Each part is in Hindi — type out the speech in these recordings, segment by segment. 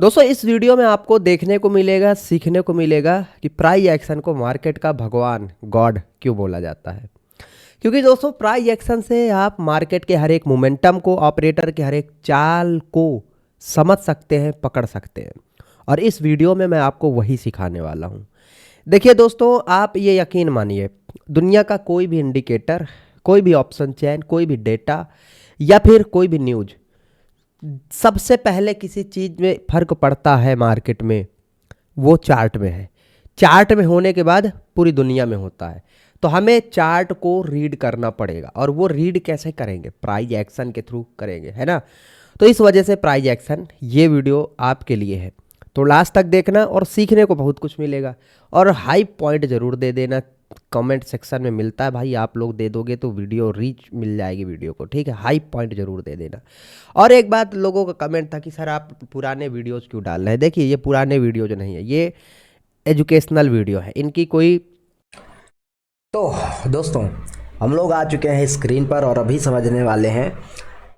दोस्तों इस वीडियो में आपको देखने को मिलेगा, सीखने को मिलेगा कि प्राइस एक्शन को मार्केट का भगवान गॉड क्यों बोला जाता है। क्योंकि दोस्तों प्राइस एक्शन से आप मार्केट के हर एक मोमेंटम को, ऑपरेटर के हर एक चाल को समझ सकते हैं, पकड़ सकते हैं। और इस वीडियो में मैं आपको वही सिखाने वाला हूँ। देखिए दोस्तों, आप ये यकीन मानिए, दुनिया का कोई भी इंडिकेटर, कोई भी ऑप्शन चैन, कोई भी डेटा या फिर कोई भी न्यूज, सबसे पहले किसी चीज़ में फ़र्क पड़ता है मार्केट में, वो चार्ट में है। चार्ट में होने के बाद पूरी दुनिया में होता है। तो हमें चार्ट को रीड करना पड़ेगा, और वो रीड कैसे करेंगे? प्राइस एक्शन के थ्रू करेंगे, है ना। तो इस वजह से प्राइस एक्शन, ये वीडियो आपके लिए है। तो लास्ट तक देखना और सीखने को बहुत कुछ मिलेगा। और हाई पॉइंट ज़रूर दे देना, कमेंट सेक्शन में मिलता है भाई, आप लोग दे दोगे तो वीडियो रीच मिल जाएगी वीडियो को, ठीक है। हाई पॉइंट ज़रूर दे देना। और एक बात, लोगों का कमेंट था कि सर आप पुराने वीडियोस क्यों डाल रहे हैं। देखिए, ये पुराने वीडियो जो नहीं है, ये एजुकेशनल वीडियो है, इनकी कोई। तो दोस्तों, हम लोग आ चुके हैं स्क्रीन पर और अभी समझने वाले हैं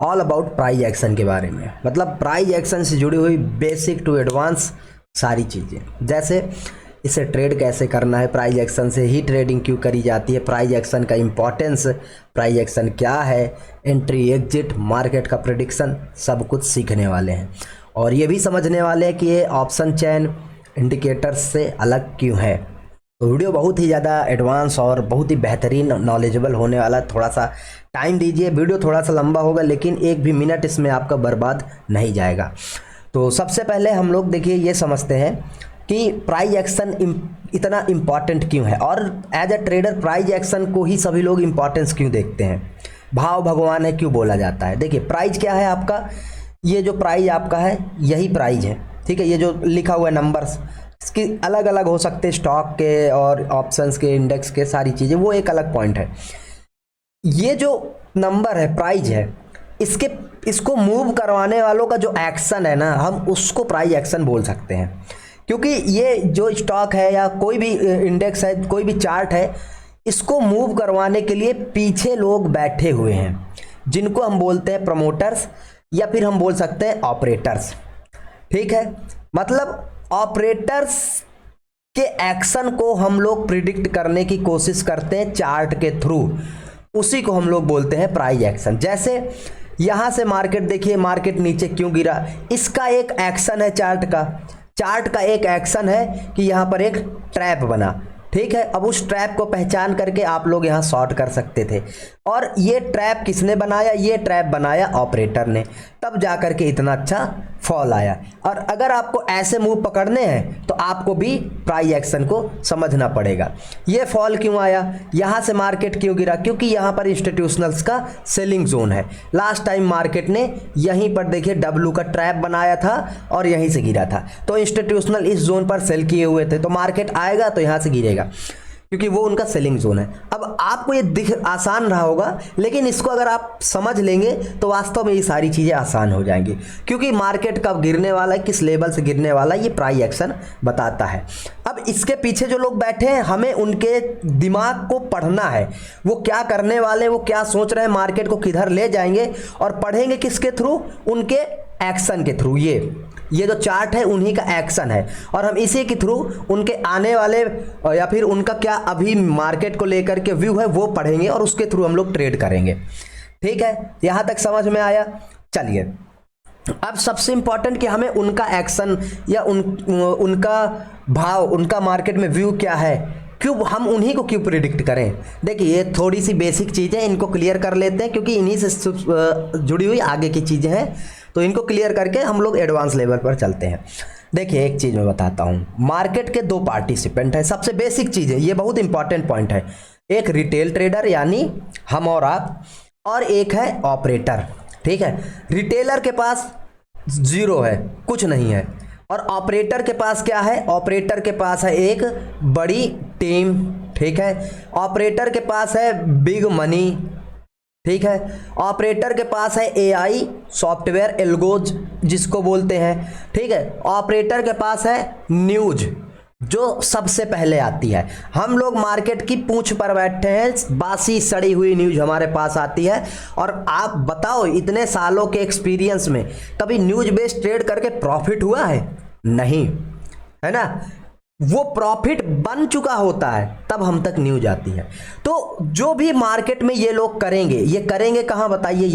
ऑल अबाउट प्राइस एक्शन के बारे में। मतलब प्राइस एक्शन से जुड़ी हुई बेसिक टू एडवांस सारी चीज़ें, जैसे इसे ट्रेड कैसे करना है, प्राइस एक्शन से ही ट्रेडिंग क्यों करी जाती है, प्राइस एक्शन का इम्पोर्टेंस, प्राइस एक्शन क्या है, एंट्री एग्जिट, मार्केट का प्रेडिक्शन, सब कुछ सीखने वाले हैं। और ये भी समझने वाले हैं कि ये ऑप्शन चैन इंडिकेटर्स से अलग क्यों है। तो वीडियो बहुत ही ज़्यादा एडवांस और बहुत ही बेहतरीन नॉलेजेबल होने वाला। थोड़ा सा टाइम दीजिए, वीडियो थोड़ा सा लंबा होगा लेकिन एक भी मिनट इसमें आपका बर्बाद नहीं जाएगा। तो सबसे पहले हम लोग देखिए ये समझते हैं कि प्राइस एक्शन इतना इम्पॉर्टेंट क्यों है, और as a trader price action को ही सभी लोग इम्पॉर्टेंस क्यों देखते हैं, भाव भगवान है क्यों बोला जाता है। देखिए प्राइस क्या है आपका, ये जो प्राइस आपका है यही प्राइस है, ठीक है। ये जो लिखा हुआ है नंबर्स, इसकी अलग अलग हो सकते हैं, स्टॉक के और ऑप्शंस के, इंडेक्स के, सारी चीज़ें, वो एक अलग पॉइंट है। ये जो नंबर है, प्राइस है, इसको मूव करवाने वालों का जो एक्शन है ना, हम उसको प्राइस एक्शन बोल सकते हैं। क्योंकि ये जो स्टॉक है या कोई भी इंडेक्स है, कोई भी चार्ट है, इसको मूव करवाने के लिए पीछे लोग बैठे हुए हैं, जिनको हम बोलते हैं प्रमोटर्स, या फिर हम बोल सकते हैं ऑपरेटर्स, ठीक है। मतलब ऑपरेटर्स के एक्शन को हम लोग प्रिडिक्ट करने की कोशिश करते हैं चार्ट के थ्रू, उसी को हम लोग बोलते हैं प्राइस एक्शन। जैसे यहां से मार्केट देखिए, मार्केट नीचे क्यों गिरा, इसका एक एक्शन है चार्ट का एक एक्शन है कि यहां पर एक ट्रैप बना, ठीक है। अब उस ट्रैप को पहचान करके आप लोग यहां शॉर्ट कर सकते थे, और ये ट्रैप किसने बनाया? ये ट्रैप बनाया ऑपरेटर ने, तब जाकर के इतना अच्छा फॉल आया। और अगर आपको ऐसे मूव पकड़ने हैं तो आपको भी प्राइस एक्शन को समझना पड़ेगा। ये फॉल क्यों आया, यहां से मार्केट क्यों गिरा? क्योंकि यहां पर इंस्टीट्यूशनल्स का सेलिंग जोन है। लास्ट टाइम मार्केट ने यहीं पर देखिए डब्ल्यू का ट्रैप बनाया था और यहीं से गिरा था, तो इंस्टीट्यूशनल इस जोन पर सेल किए हुए थे, तो मार्केट आएगा तो यहां से गिरेगा, क्योंकि वो उनका सेलिंग जोन है। अब आपको ये दिख आसान रहा होगा, लेकिन इसको अगर आप समझ लेंगे तो वास्तव में ये सारी चीज़ें आसान हो जाएंगी, क्योंकि मार्केट कब गिरने वाला है, किस लेवल से गिरने वाला है, ये प्राइस एक्शन बताता है। अब इसके पीछे जो लोग बैठे हैं, हमें उनके दिमाग को पढ़ना है, वो क्या करने वाले, वो क्या सोच रहे हैं, मार्केट को किधर ले जाएंगे, और पढ़ेंगे किसके थ्रू? उनके एक्शन के थ्रू। ये जो चार्ट है उन्हीं का एक्शन है, और हम इसी के थ्रू उनके आने वाले या फिर उनका क्या अभी मार्केट को लेकर के व्यू है वो पढ़ेंगे, और उसके थ्रू हम लोग ट्रेड करेंगे, ठीक है। यहां तक समझ में आया? चलिए, अब सबसे इंपॉर्टेंट कि हमें उनका एक्शन या उनका भाव, उनका मार्केट में व्यू क्या है, क्यों हम उन्हीं को क्यों प्रिडिक्ट करें। देखिए ये थोड़ी सी बेसिक चीज़ें, इनको क्लियर कर लेते हैं, क्योंकि इन्हीं से जुड़ी हुई आगे की चीज़ें हैं, तो इनको क्लियर करके हम लोग एडवांस लेवल पर चलते हैं। देखिए एक चीज़ मैं बताता हूँ, मार्केट के दो पार्टिसिपेंट है, सबसे बेसिक चीज़ है, ये बहुत इंपॉर्टेंट पॉइंट है। एक रिटेल ट्रेडर यानी हम और आप, और एक है ऑपरेटर, ठीक है। रिटेलर के पास जीरो है, कुछ नहीं है, और ऑपरेटर के पास क्या है? ऑपरेटर के पास है एक बड़ी टीम, ठीक है। ऑपरेटर के पास है बिग मनी, ठीक है। ऑपरेटर के पास है एआई, सॉफ्टवेयर एल्गोज जिसको बोलते हैं, ठीक है। ऑपरेटर के पास है न्यूज, जो सबसे पहले आती है। हम लोग मार्केट की पूंछ पर बैठे हैं, बासी सड़ी हुई न्यूज हमारे पास आती है। और आप बताओ, इतने सालों के एक्सपीरियंस में कभी न्यूज बेस्ड ट्रेड करके प्रॉफिट हुआ है? नहीं, है ना। वो प्रॉफिट बन चुका होता है तब हम तक न्यूज आती है। तो जो भी मार्केट में ये लोग करेंगे, ये करेंगे कहाँ बताइए?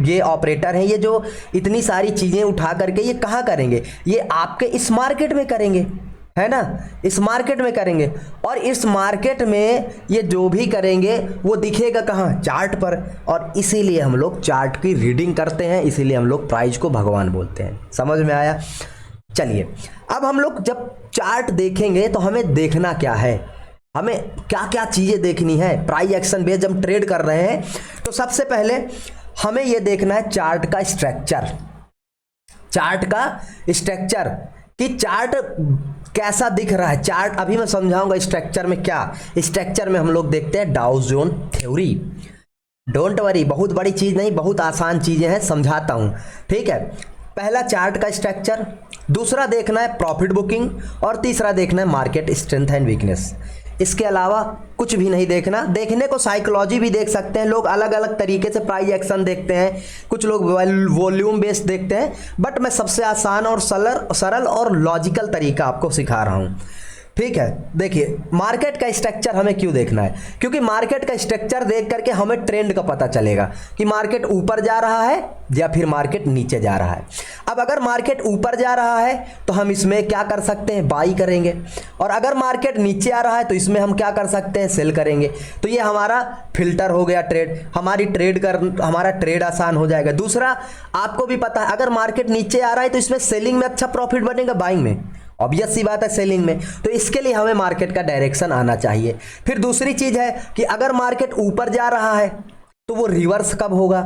ये ऑपरेटर हैं, ये जो इतनी सारी चीज़ें उठा करके ये कहाँ करेंगे? ये आपके इस मार्केट में करेंगे, है ना, इस मार्केट में करेंगे। और इस मार्केट में ये जो भी करेंगे वो दिखेगा कहाँ? चार्ट पर। और इसीलिए हम लोग चार्ट की रीडिंग करते हैं, इसीलिए हम लोग प्राइस को भगवान बोलते हैं। समझ में आया? चलिए, अब हम लोग जब चार्ट देखेंगे तो हमें देखना क्या है, हमें क्या क्या चीज़ें देखनी है प्राइस एक्शन बेस जब ट्रेड कर रहे हैं। तो सबसे पहले हमें ये देखना है चार्ट का स्ट्रक्चर, चार्ट का स्ट्रक्चर कि चार्ट कैसा दिख रहा है। चार्ट अभी मैं समझाऊंगा स्ट्रक्चर में क्या। स्ट्रक्चर में हम लोग देखते हैं डाउ जोन थ्योरी। डोंट वरी, बहुत बड़ी चीज़ नहीं, बहुत आसान चीज़ें हैं, समझाता हूँ, ठीक है। पहला चार्ट का स्ट्रक्चर, दूसरा देखना है प्रॉफिट बुकिंग, और तीसरा देखना है मार्केट स्ट्रेंथ एंड वीकनेस। इसके अलावा कुछ भी नहीं देखना। देखने को साइकोलॉजी भी देख सकते हैं लोग, अलग अलग तरीके से प्राइस एक्शन देखते हैं, कुछ लोग वॉल्यूम बेस्ड देखते हैं, बट मैं सबसे आसान और सरल और लॉजिकल तरीका आपको सिखा रहा हूँ, ठीक है। देखिए, मार्केट का स्ट्रक्चर हमें क्यों देखना है? क्योंकि मार्केट का स्ट्रक्चर देख करके हमें ट्रेंड का पता चलेगा कि मार्केट ऊपर जा रहा है या फिर मार्केट नीचे जा रहा है। अब अगर मार्केट ऊपर जा रहा है तो हम इसमें क्या कर सकते हैं? बाई करेंगे। और अगर मार्केट नीचे आ रहा है तो इसमें हम क्या कर सकते हैं? सेल करेंगे। तो ये हमारा फिल्टर हो गया ट्रेड, हमारा ट्रेड आसान हो जाएगा। दूसरा, आपको भी पता है अगर मार्केट नीचे आ रहा है तो इसमें सेलिंग में अच्छा प्रॉफिट बनेगा, बाइंग में ऑब्वियस सी बात है, सेलिंग में। तो इसके लिए हमें मार्केट का डायरेक्शन आना चाहिए। फिर दूसरी चीज़ है कि अगर मार्केट ऊपर जा रहा है तो वो रिवर्स कब होगा,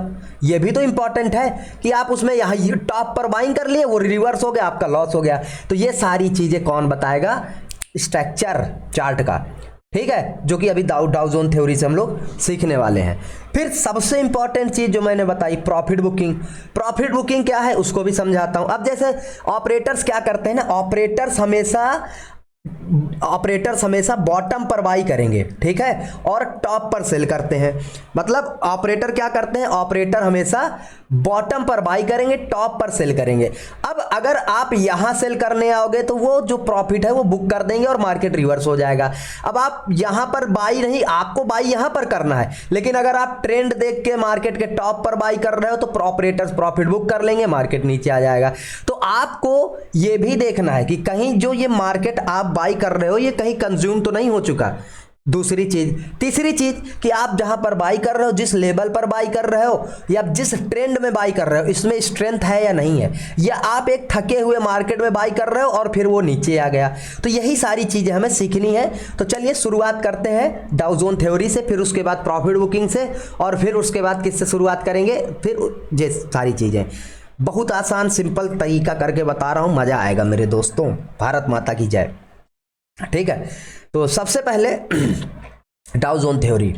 ये भी तो इंपॉर्टेंट है कि आप उसमें यहाँ टॉप पर बाइंग कर लिए, वो रिवर्स हो गया, आपका लॉस हो गया। तो ये सारी चीज़ें कौन बताएगा? स्ट्रक्चर चार्ट का, ठीक है, जो कि अभी डाउ जोन थ्योरी से हम लोग सीखने वाले हैं। फिर सबसे इंपॉर्टेंट चीज जो मैंने बताई, प्रॉफिट बुकिंग। प्रॉफिट बुकिंग क्या है उसको भी समझाता हूं। अब जैसे ऑपरेटर्स क्या करते हैं ना, ऑपरेटर्स हमेशा बॉटम पर बाई करेंगे, ठीक है, और टॉप पर सेल करते हैं। मतलब ऑपरेटर क्या करते हैं? ऑपरेटर हमेशा बॉटम पर बाई करेंगे, टॉप पर सेल करेंगे। अब अगर आप यहां सेल करने आओगे तो वो जो प्रॉफिट है वो बुक कर देंगे और मार्केट रिवर्स हो जाएगा। अब आप यहां पर बाई नहीं, आपको बाई यहां पर करना है, लेकिन अगर आप ट्रेंड देख के मार्केट के टॉप पर बाई कर रहे हो तो ऑपरेटर्स प्रॉफिट बुक कर लेंगे, मार्केट नीचे आ जाएगा। तो आपको ये भी देखना है कि कहीं जो ये मार्केट आप बाई कर रहे हो ये कहीं कंज्यूम तो नहीं हो चुका। दूसरी चीज, तीसरी चीज कि आप जहां पर बाई कर रहे हो, जिस लेवल पर बाई कर रहे हो या जिस ट्रेंड में बाई कर रहे हो, इसमें स्ट्रेंथ है या नहीं है, या आप एक थके हुए मार्केट में बाई कर रहे हो और फिर वो नीचे आ गया। तो यही सारी चीजें हमें सीखनी है। तो चलिए शुरुआत करते हैं डाउ जोन थ्योरी से, फिर उसके बाद प्रॉफिट बुकिंग से, और फिर उसके बाद किससे शुरुआत करेंगे? फिर ये सारी चीजें बहुत आसान सिंपल तरीका करके बता रहा हूं, मजा आएगा मेरे दोस्तों। भारत माता की जय, ठीक है। तो सबसे पहले डाउ जोन थ्योरी।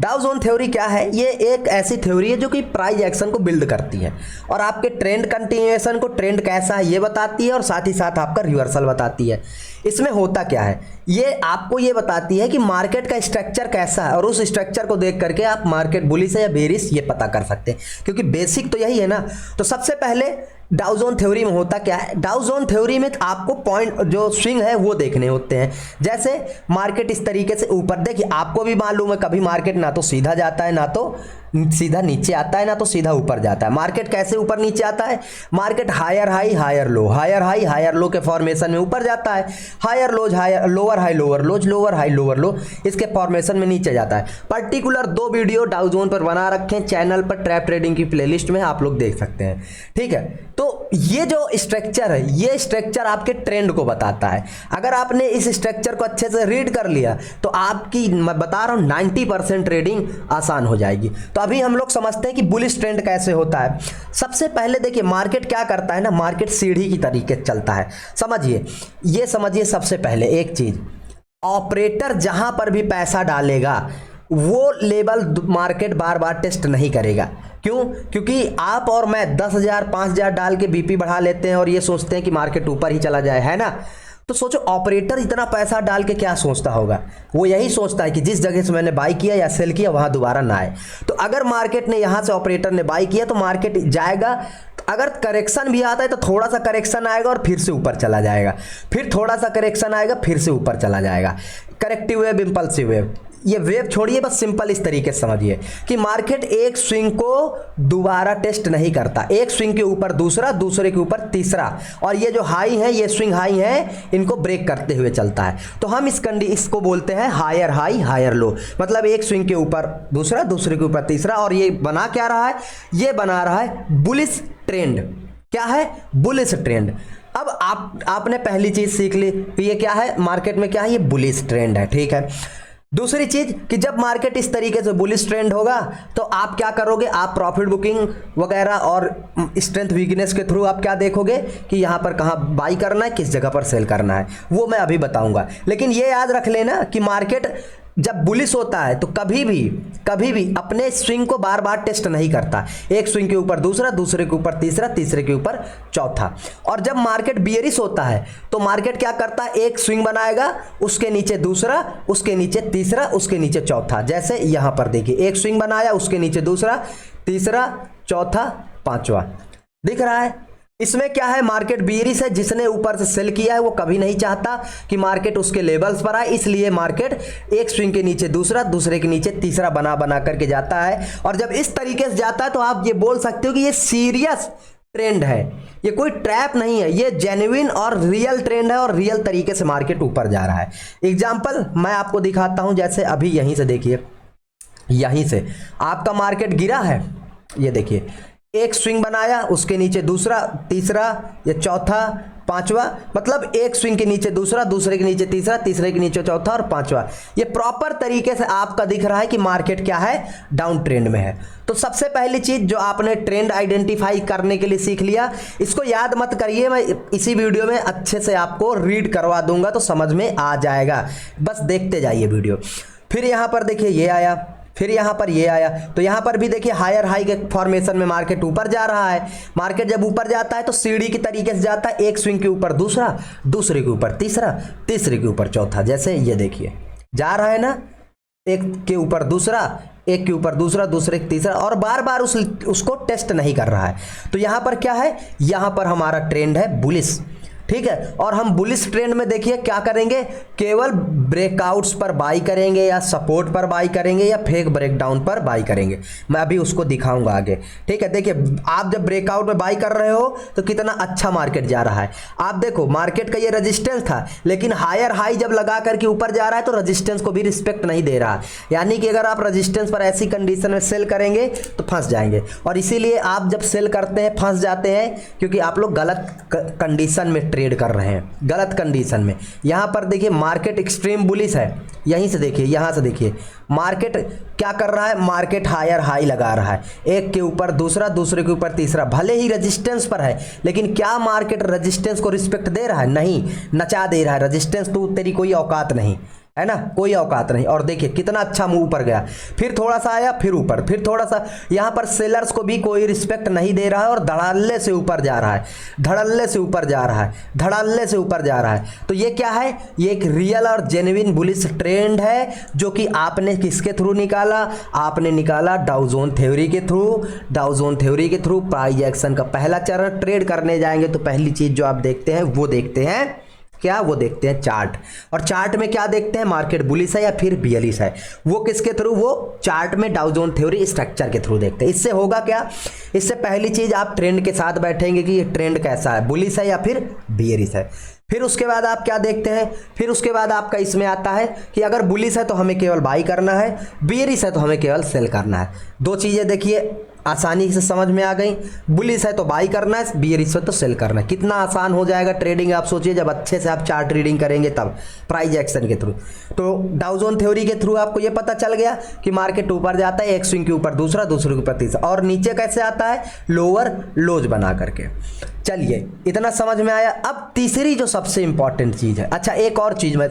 डाउ जोन थ्योरी क्या है? ये एक ऐसी थ्योरी है जो कि प्राइस एक्शन को बिल्ड करती है और आपके ट्रेंड कंटिन्यूएशन को, ट्रेंड कैसा है ये बताती है, और साथ ही साथ आपका रिवर्सल बताती है। इसमें होता क्या है, ये आपको ये बताती है कि मार्केट का स्ट्रक्चर कैसा है, और उस स्ट्रक्चर को देख करके आप मार्केट बुलिश है या बेरिश ये पता कर सकते हैं, क्योंकि बेसिक तो यही है ना। तो सबसे पहले डाउ जोन थ्योरी में होता क्या है? डाउ जोन थ्योरी में आपको पॉइंट जो स्विंग है वो देखने होते हैं। जैसे मार्केट इस तरीके से ऊपर, देखिए आपको भी मालूम है कभी मार्केट ना तो सीधा जाता है, ना तो सीधा नीचे आता है, ना तो सीधा ऊपर जाता है। मार्केट कैसे ऊपर नीचे आता है? Market higher high higher low, higher high higher low के फॉर्मेशन में ऊपर जाता है, higher lows higher, lower high lower lows, lower high lower low, इसके फॉर्मेशन में नीचे जाता है। पर्टिकुलर 2 वीडियो डाउ जोन पर बना रखे हैं चैनल पर, ट्रैप ट्रेडिंग की प्लेलिस्ट में आप लोग देख सकते हैं, ठीक है। तो ये जो स्ट्रक्चर है, ये स्ट्रक्चर आपके ट्रेंड को बताता है। अगर आपने इस स्ट्रक्चर को अच्छे से रीड कर लिया तो आपकी, मैं बता रहा हूं, 90% ट्रेडिंग आसान हो जाएगी। तो अभी हम लोग समझते हैं कि बुलिश ट्रेंड कैसे होता है। सबसे पहले देखिए मार्केट क्या करता है ना, मार्केट सीढ़ी की तरीके से चलता है। समझिए, ये समझिए सबसे पहले एक चीज, ऑपरेटर जहां पर भी पैसा डालेगा वो लेवल मार्केट बार बार टेस्ट नहीं करेगा। क्यों? क्योंकि आप और मैं 10,000 5,000 डाल के बीपी बढ़ा लेते हैं और ये सोचते हैं कि मार्केट ऊपर ही चला जाए, है ना। तो सोचो ऑपरेटर इतना पैसा डाल के क्या सोचता होगा, वो यही सोचता है कि जिस जगह से मैंने बाई किया या सेल किया वहां दोबारा ना आए। तो अगर मार्केट ने यहां से ऑपरेटर ने बाई किया तो मार्केट जाएगा, अगर करेक्शन भी आता है तो थोड़ा सा करेक्शन आएगा और फिर से ऊपर चला जाएगा, फिर थोड़ा सा करेक्शन आएगा फिर से ऊपर चला जाएगा। करेक्टिव वेव, इंपल्सिव वेव, ये वेव छोड़िए, बस सिंपल इस तरीके से समझिए कि मार्केट एक स्विंग को दोबारा टेस्ट नहीं करता, एक स्विंग के ऊपर दूसरा, दूसरे के ऊपर तीसरा, और ये जो हाई है, ये स्विंग हाई है, इनको ब्रेक करते हुए चलता है। तो हम इसको बोलते हैं हायर हाई हायर लो, मतलब एक स्विंग के ऊपर दूसरा, दूसरे के ऊपर तीसरा, और ये बना क्या रहा है, ये बना रहा है बुलिश ट्रेंड। क्या है? Bullish trend. अब आपने पहली चीज सीख ली कि ये क्या है, मार्केट में क्या है, ये बुलिश ट्रेंड है, ठीक है। दूसरी चीज कि जब मार्केट इस तरीके से बुलिश ट्रेंड होगा तो आप क्या करोगे, आप प्रॉफिट बुकिंग वगैरह और स्ट्रेंथ वीकनेस के थ्रू आप क्या देखोगे कि यहाँ पर कहाँ बाई करना है, किस जगह पर सेल करना है, वो मैं अभी बताऊंगा। लेकिन ये याद रख लेना कि मार्केट जब बुलिश होता है तो कभी भी अपने स्विंग को बार बार टेस्ट नहीं करता, एक स्विंग के ऊपर दूसरा, दूसरे के ऊपर तीसरा, तीसरे के ऊपर चौथा। और जब मार्केट बियरिश होता है तो मार्केट क्या करता है, एक स्विंग बनाएगा, उसके नीचे दूसरा, उसके नीचे तीसरा, उसके नीचे चौथा। जैसे यहां पर देखिए, एक स्विंग बनाया, उसके नीचे दूसरा, तीसरा, चौथा, पांचवा, दिख रहा है। इसमें क्या है, मार्केट बियरिश है, जिसने ऊपर से सेल किया है वो कभी नहीं चाहता कि मार्केट उसके लेवल्स पर आए, इसलिए मार्केट एक स्विंग के नीचे दूसरा, दूसरे के नीचे तीसरा बना बना करके जाता है। और जब इस तरीके से जाता है तो आप ये बोल सकते हो कि ये सीरियस ट्रेंड है, ये कोई ट्रैप नहीं है, ये जेन्युइन और रियल ट्रेंड है और रियल तरीके से मार्केट ऊपर जा रहा है। एग्जाम्पल मैं आपको दिखाता हूं, जैसे अभी यहीं से देखिए, यहीं से आपका मार्केट गिरा है, ये देखिए, एक स्विंग बनाया, उसके नीचे दूसरा, तीसरा, या चौथा, पांचवा, मतलब एक स्विंग के नीचे दूसरा, दूसरे के नीचे तीसरा, तीसरे के नीचे चौथा और पांचवा। ये प्रॉपर तरीके से आपका दिख रहा है कि मार्केट क्या है, डाउन ट्रेंड में है। तो सबसे पहली चीज जो आपने ट्रेंड आइडेंटिफाई करने के लिए सीख लिया, इसको याद मत करिए, मैं इसी वीडियो में अच्छे से आपको रीड करवा दूंगा तो समझ में आ जाएगा, बस देखते जाइए वीडियो। फिर यहां पर देखिए ये आया, फिर यहां पर ये आया, तो यहां पर भी देखिए हायर हाई के फॉर्मेशन में मार्केट ऊपर जा रहा है। मार्केट जब ऊपर जाता है तो सीढ़ी की तरीके से जाता है, एक स्विंग के ऊपर दूसरा, दूसरे के ऊपर तीसरा, तीसरे के ऊपर चौथा। जैसे ये देखिए जा रहा है ना, एक के ऊपर दूसरा, एक के ऊपर दूसरा, दूसरे के तीसरा, और बार बार उसको टेस्ट नहीं कर रहा है। तो यहां पर क्या है, यहां पर हमारा ट्रेंड है बुलिश, ठीक है। और हम बुलिश ट्रेंड में देखिए क्या करेंगे, केवल ब्रेकआउट्स पर बाई करेंगे या सपोर्ट पर बाई करेंगे या फेक ब्रेकडाउन पर बाई करेंगे, मैं अभी उसको दिखाऊंगा आगे, ठीक है। देखिए आप जब ब्रेकआउट में बाई कर रहे हो तो कितना अच्छा मार्केट जा रहा है। आप देखो मार्केट का ये रेजिस्टेंस था, लेकिन हायर हाई जब लगा करके ऊपर जा रहा है तो रेजिस्टेंस को भी रिस्पेक्ट नहीं दे रहा, यानी कि अगर आप रेजिस्टेंस पर ऐसी कंडीशन में सेल करेंगे तो फंस जाएंगे। और इसीलिए आप जब सेल करते हैं फंस जाते हैं, क्योंकि आप लोग गलत कंडीशन में ट्रेड कर रहे हैं, गलत कंडीशन में। यहां पर देखिए मार्केट एक्सट्रीम बुलिश है, यहीं से देखिए, यहां से देखिए मार्केट क्या कर रहा है, मार्केट हायर हाई लगा रहा है, एक के ऊपर दूसरा, दूसरे के ऊपर तीसरा, भले ही रेजिस्टेंस पर है, लेकिन क्या मार्केट रेजिस्टेंस को रिस्पेक्ट दे रहा है? नहीं, नचा दे रहा है। रेजिस्टेंस तो तेरी कोई औकात नहीं है ना, कोई औकात नहीं। और देखिए कितना अच्छा मुंह ऊपर गया, फिर थोड़ा सा आया, फिर ऊपर, फिर थोड़ा सा। यहां पर सेलर्स को भी कोई रिस्पेक्ट नहीं दे रहा है और धड़ल्ले से ऊपर जा रहा है, धड़ल्ले से ऊपर जा रहा है, धड़ल्ले से ऊपर जा रहा है। तो ये क्या है, ये एक रियल और जेन्युइन बुलिश ट्रेंड है, जो कि आपने किसके थ्रू निकाला, आपने निकाला डाउ जोन थ्योरी के थ्रू। डाउ जोन थ्योरी के थ्रू प्राइस एक्शन का पहला चरण, ट्रेड करने जाएंगे तो पहली चीज जो आप देखते हैं वो देखते हैं क्या, वो देखते हैं चार्ट। और चार्ट में क्या देखते हैं, मार्केट बुलिश है या फिर बियरिश है, वो किसके थ्रू, वो चार्ट में डाउ जोन थ्योरी स्ट्रक्चर के थ्रू देखते हैं। इससे होगा क्या, इससे पहली चीज आप ट्रेंड के साथ बैठेंगे कि ये ट्रेंड कैसा है, बुलिश है या फिर बियरिश है। फिर उसके बाद आप क्या देखते हैं, फिर उसके बाद आपका इसमें आता है कि अगर बुलिश है तो हमें केवल बाई करना है, बियरिश है तो हमें केवल सेल करना है। दो चीजें देखिए आसानी से समझ में आ गई, बुलिश है तो बाई करना है, बियरिश है तो सेल करना है। कितना आसान हो जाएगा ट्रेडिंग, आप सोचिए जब अच्छे से आप चार्ट रीडिंग करेंगे तब प्राइस एक्शन के थ्रू। तो डाउ जोन थ्योरी के थ्रू आपको ये पता चल गया कि मार्केट ऊपर जाता है, एक स्विंग के ऊपर दूसरा, दूसरे के ऊपर तीसरा, और नीचे कैसे आता है, लोअर लोज बना करके। चलिए इतना समझ में आया। अब तीसरी जो सबसे इंपॉर्टेंट चीज है, अच्छा एक और चीज मैं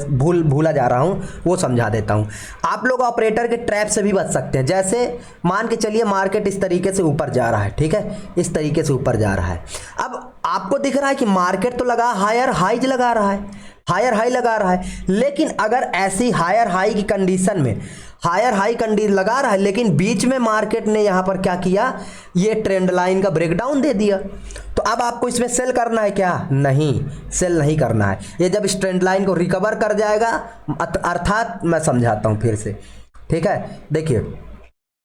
भूला जा रहा हूं, वो समझा देता हूं। आप लोग ऑपरेटर के ट्रैप से भी बच सकते हैं। जैसे मान के चलिए मार्केट इस तरीके से ऊपर जा रहा है, ठीक है, इस तरीके से ऊपर जा रहा है। अब आपको दिख रहा है कि मार्केट तो लगा हायर हाइज लगा रहा है, हायर हाई लगा रहा है। लेकिन अगर ऐसी हायर हाई की कंडीशन में हायर हाई कंडीशन लगा रहा है, लेकिन बीच में मार्केट ने यहां पर क्या किया, ये ट्रेंड लाइन का ब्रेकडाउन दे दिया, तो अब आपको इसमें सेल करना है क्या? नहीं, सेल नहीं करना है। ये जब इस ट्रेंड लाइन को रिकवर कर जाएगा, अर्थात मैं समझाता हूं फिर से, ठीक है। देखिए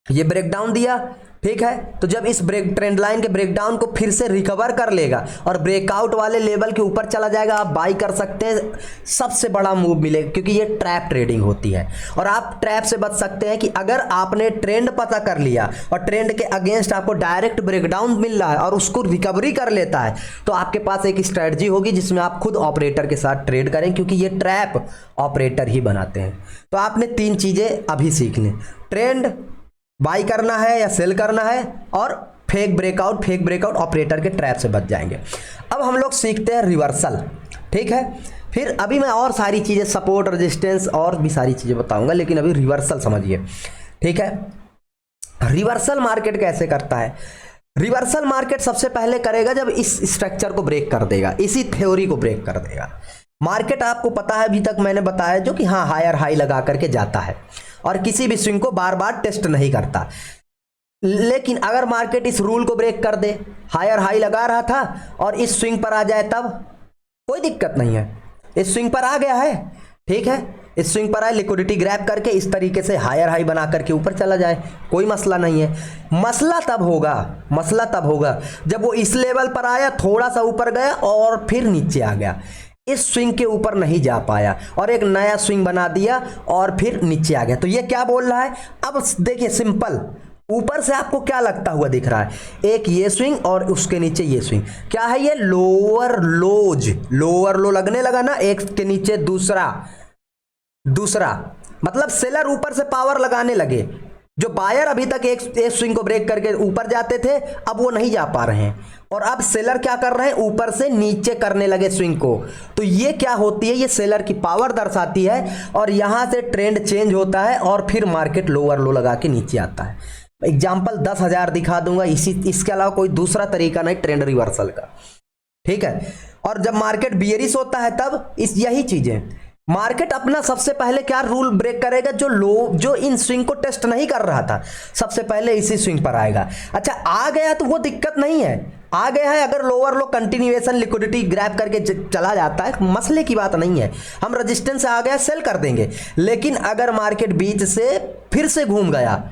ये ब्रेकडाउन दिया, ठीक है, तो जब इस ट्रेंड लाइन के ब्रेकडाउन को फिर से रिकवर कर लेगा और ब्रेकआउट वाले लेवल के ऊपर चला जाएगा, आप बाई कर सकते हैं, सबसे बड़ा मूव मिलेगा, क्योंकि ये ट्रैप ट्रेडिंग होती है और आप ट्रैप से बच सकते हैं कि अगर आपने ट्रेंड पता कर लिया और ट्रेंड के अगेंस्ट आपको डायरेक्ट ब्रेकडाउन मिल रहा है और उसको रिकवरी कर लेता है, तो आपके पास एक स्ट्रैटेजी होगी जिसमें आप खुद ऑपरेटर के साथ ट्रेड करें, क्योंकि ये ट्रैप ऑपरेटर ही बनाते हैं। तो आपने 3 चीजें अभी सीख लें, ट्रेंड बाई करना है या सेल करना है, और फेक ब्रेकआउट ऑपरेटर के ट्रैप से बच जाएंगे। अब हम लोग सीखते हैं रिवर्सल, ठीक है। फिर अभी मैं और सारी चीज़ें, सपोर्ट, रेजिस्टेंस और भी सारी चीज़ें बताऊंगा, लेकिन अभी रिवर्सल समझिए, ठीक है। रिवर्सल मार्केट कैसे करता है? रिवर्सल मार्केट सबसे पहले करेगा जब इस स्ट्रक्चर को ब्रेक कर देगा, इसी थ्योरी को ब्रेक कर देगा। मार्केट आपको पता है, अभी तक मैंने बताया जो कि हाँ हायर हाई लगा करके जाता है और किसी भी स्विंग को बार बार टेस्ट नहीं करता। लेकिन अगर मार्केट इस रूल को ब्रेक कर दे, हायर हाई लगा रहा था और इस स्विंग पर आ जाए, तब कोई दिक्कत नहीं है। इस स्विंग पर आ गया है, ठीक है, इस स्विंग पर आए, लिक्विडिटी ग्रैब करके इस तरीके से हायर हाई बना करके ऊपर चला जाए, कोई मसला नहीं है। मसला तब होगा जब वो इस लेवल पर आया, थोड़ा सा ऊपर गया और फिर नीचे आ गया, इस स्विंग के ऊपर नहीं जा पाया और एक नया स्विंग बना दिया और फिर नीचे आ गया। तो ये क्या बोल रहा है? अब देखिए सिंपल, ऊपर से आपको क्या लगता हुआ दिख रहा है? एक ये स्विंग और उसके नीचे ये स्विंग, क्या है ये? लोअर लो लगने लगा ना, एक के नीचे दूसरा, मतलब सेलर ऊपर से पावर लगाने लगे। जो बायर अभी तक एक स्विंग को ब्रेक करके ऊपर जाते थे, अब वो नहीं जा पा रहे हैं, और अब सेलर क्या कर रहे हैं? ऊपर से नीचे करने लगे स्विंग को। तो ये क्या होती है? ये सेलर की पावर दर्शाती है और यहां से ट्रेंड चेंज होता है और फिर मार्केट लोअर लो लगा के नीचे आता है। एग्जाम्पल 10,000 दिखा दूंगा, इसके अलावा कोई दूसरा तरीका नहीं ट्रेंड रिवर्सल का, ठीक है। और जब मार्केट बियरिश होता है तब यही चीजें, मार्केट अपना सबसे पहले क्या रूल ब्रेक करेगा? जो इन स्विंग को टेस्ट नहीं कर रहा था, सबसे पहले इसी स्विंग पर आएगा। अच्छा आ गया तो वो दिक्कत नहीं है, आ गया है, अगर लोअर लो कंटिन्यूएशन लिक्विडिटी ग्रैब करके चला जाता है, मसले की बात नहीं है, हम रेजिस्टेंस आ गया सेल कर देंगे। लेकिन अगर मार्केट बीच से फिर से घूम गया,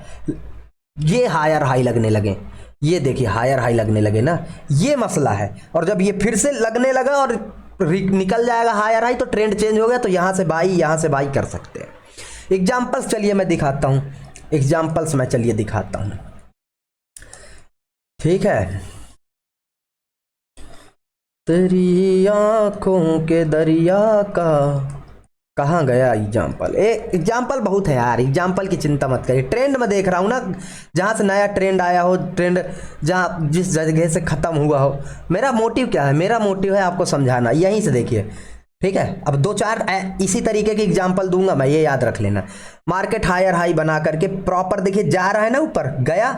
ये हायर हाई लगने लगे, ये देखिए हायर हाई लगने लगे ना, ये मसला है। और जब ये फिर से लगने लगा और निकल जाएगा हायर हाई, तो ट्रेंड चेंज हो गया, तो यहां से बाई कर सकते हैं। एग्जाम्पल्स चलिए मैं दिखाता हूं, ठीक है। तेरी आंखों के दरिया का कहाँ गया एग्जाम्पल? एग्जाम्पल बहुत है यार, एग्जाम्पल की चिंता मत करिए। ट्रेंड में देख रहा हूँ ना, जहाँ से नया ट्रेंड आया हो, ट्रेंड जहाँ जिस जगह से ख़त्म हुआ हो, मेरा मोटिव क्या है? मेरा मोटिव है आपको समझाना, यहीं से देखिए, ठीक है। अब 2-4 इसी तरीके की एग्जाम्पल दूंगा मैं, ये याद रख लेना। मार्केट हायर हाई बना करके प्रॉपर देखिए जा रहा है ना, ऊपर गया,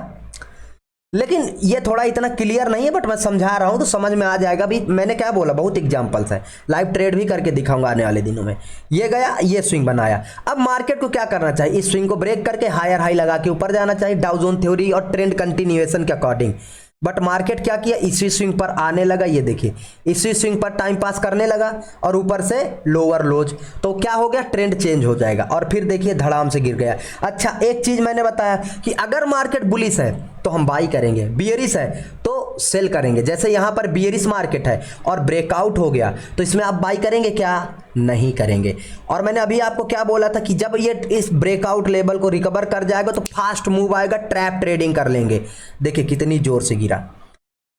लेकिन ये थोड़ा इतना क्लियर नहीं है, बट मैं समझा रहा हूं तो समझ में आ जाएगा। भी मैंने क्या बोला, बहुत एग्जांपल्स हैं, लाइव ट्रेड भी करके दिखाऊंगा आने वाले दिनों में। ये गया, ये स्विंग बनाया, अब मार्केट को क्या करना चाहिए? इस स्विंग को ब्रेक करके हायर हाई लगा के ऊपर जाना चाहिए, डाउ जोन थ्योरी और ट्रेंड कंटिन्यूएशन के अकॉर्डिंग। बट मार्केट क्या किया? इसी स्विंग पर आने लगा, ये देखिए इसी स्विंग पर टाइम पास करने लगा और ऊपर से लोअर लोज, तो क्या हो गया? ट्रेंड चेंज हो जाएगा और फिर देखिए धड़ाम से गिर गया। अच्छा एक चीज मैंने बताया कि अगर मार्केट बुलिश है तो हम बाई करेंगे, बियरिश है तो सेल करेंगे। जैसे यहां पर बियरिश मार्केट है और ब्रेकआउट हो गया, तो इसमें आप बाई करेंगे क्या? नहीं करेंगे। और मैंने अभी आपको क्या बोला था कि जब ये इस ब्रेकआउट लेवल को रिकवर कर जाएगा तो फास्ट मूव आएगा, ट्रैप ट्रेडिंग कर लेंगे। देखिए कितनी जोर से गिरा,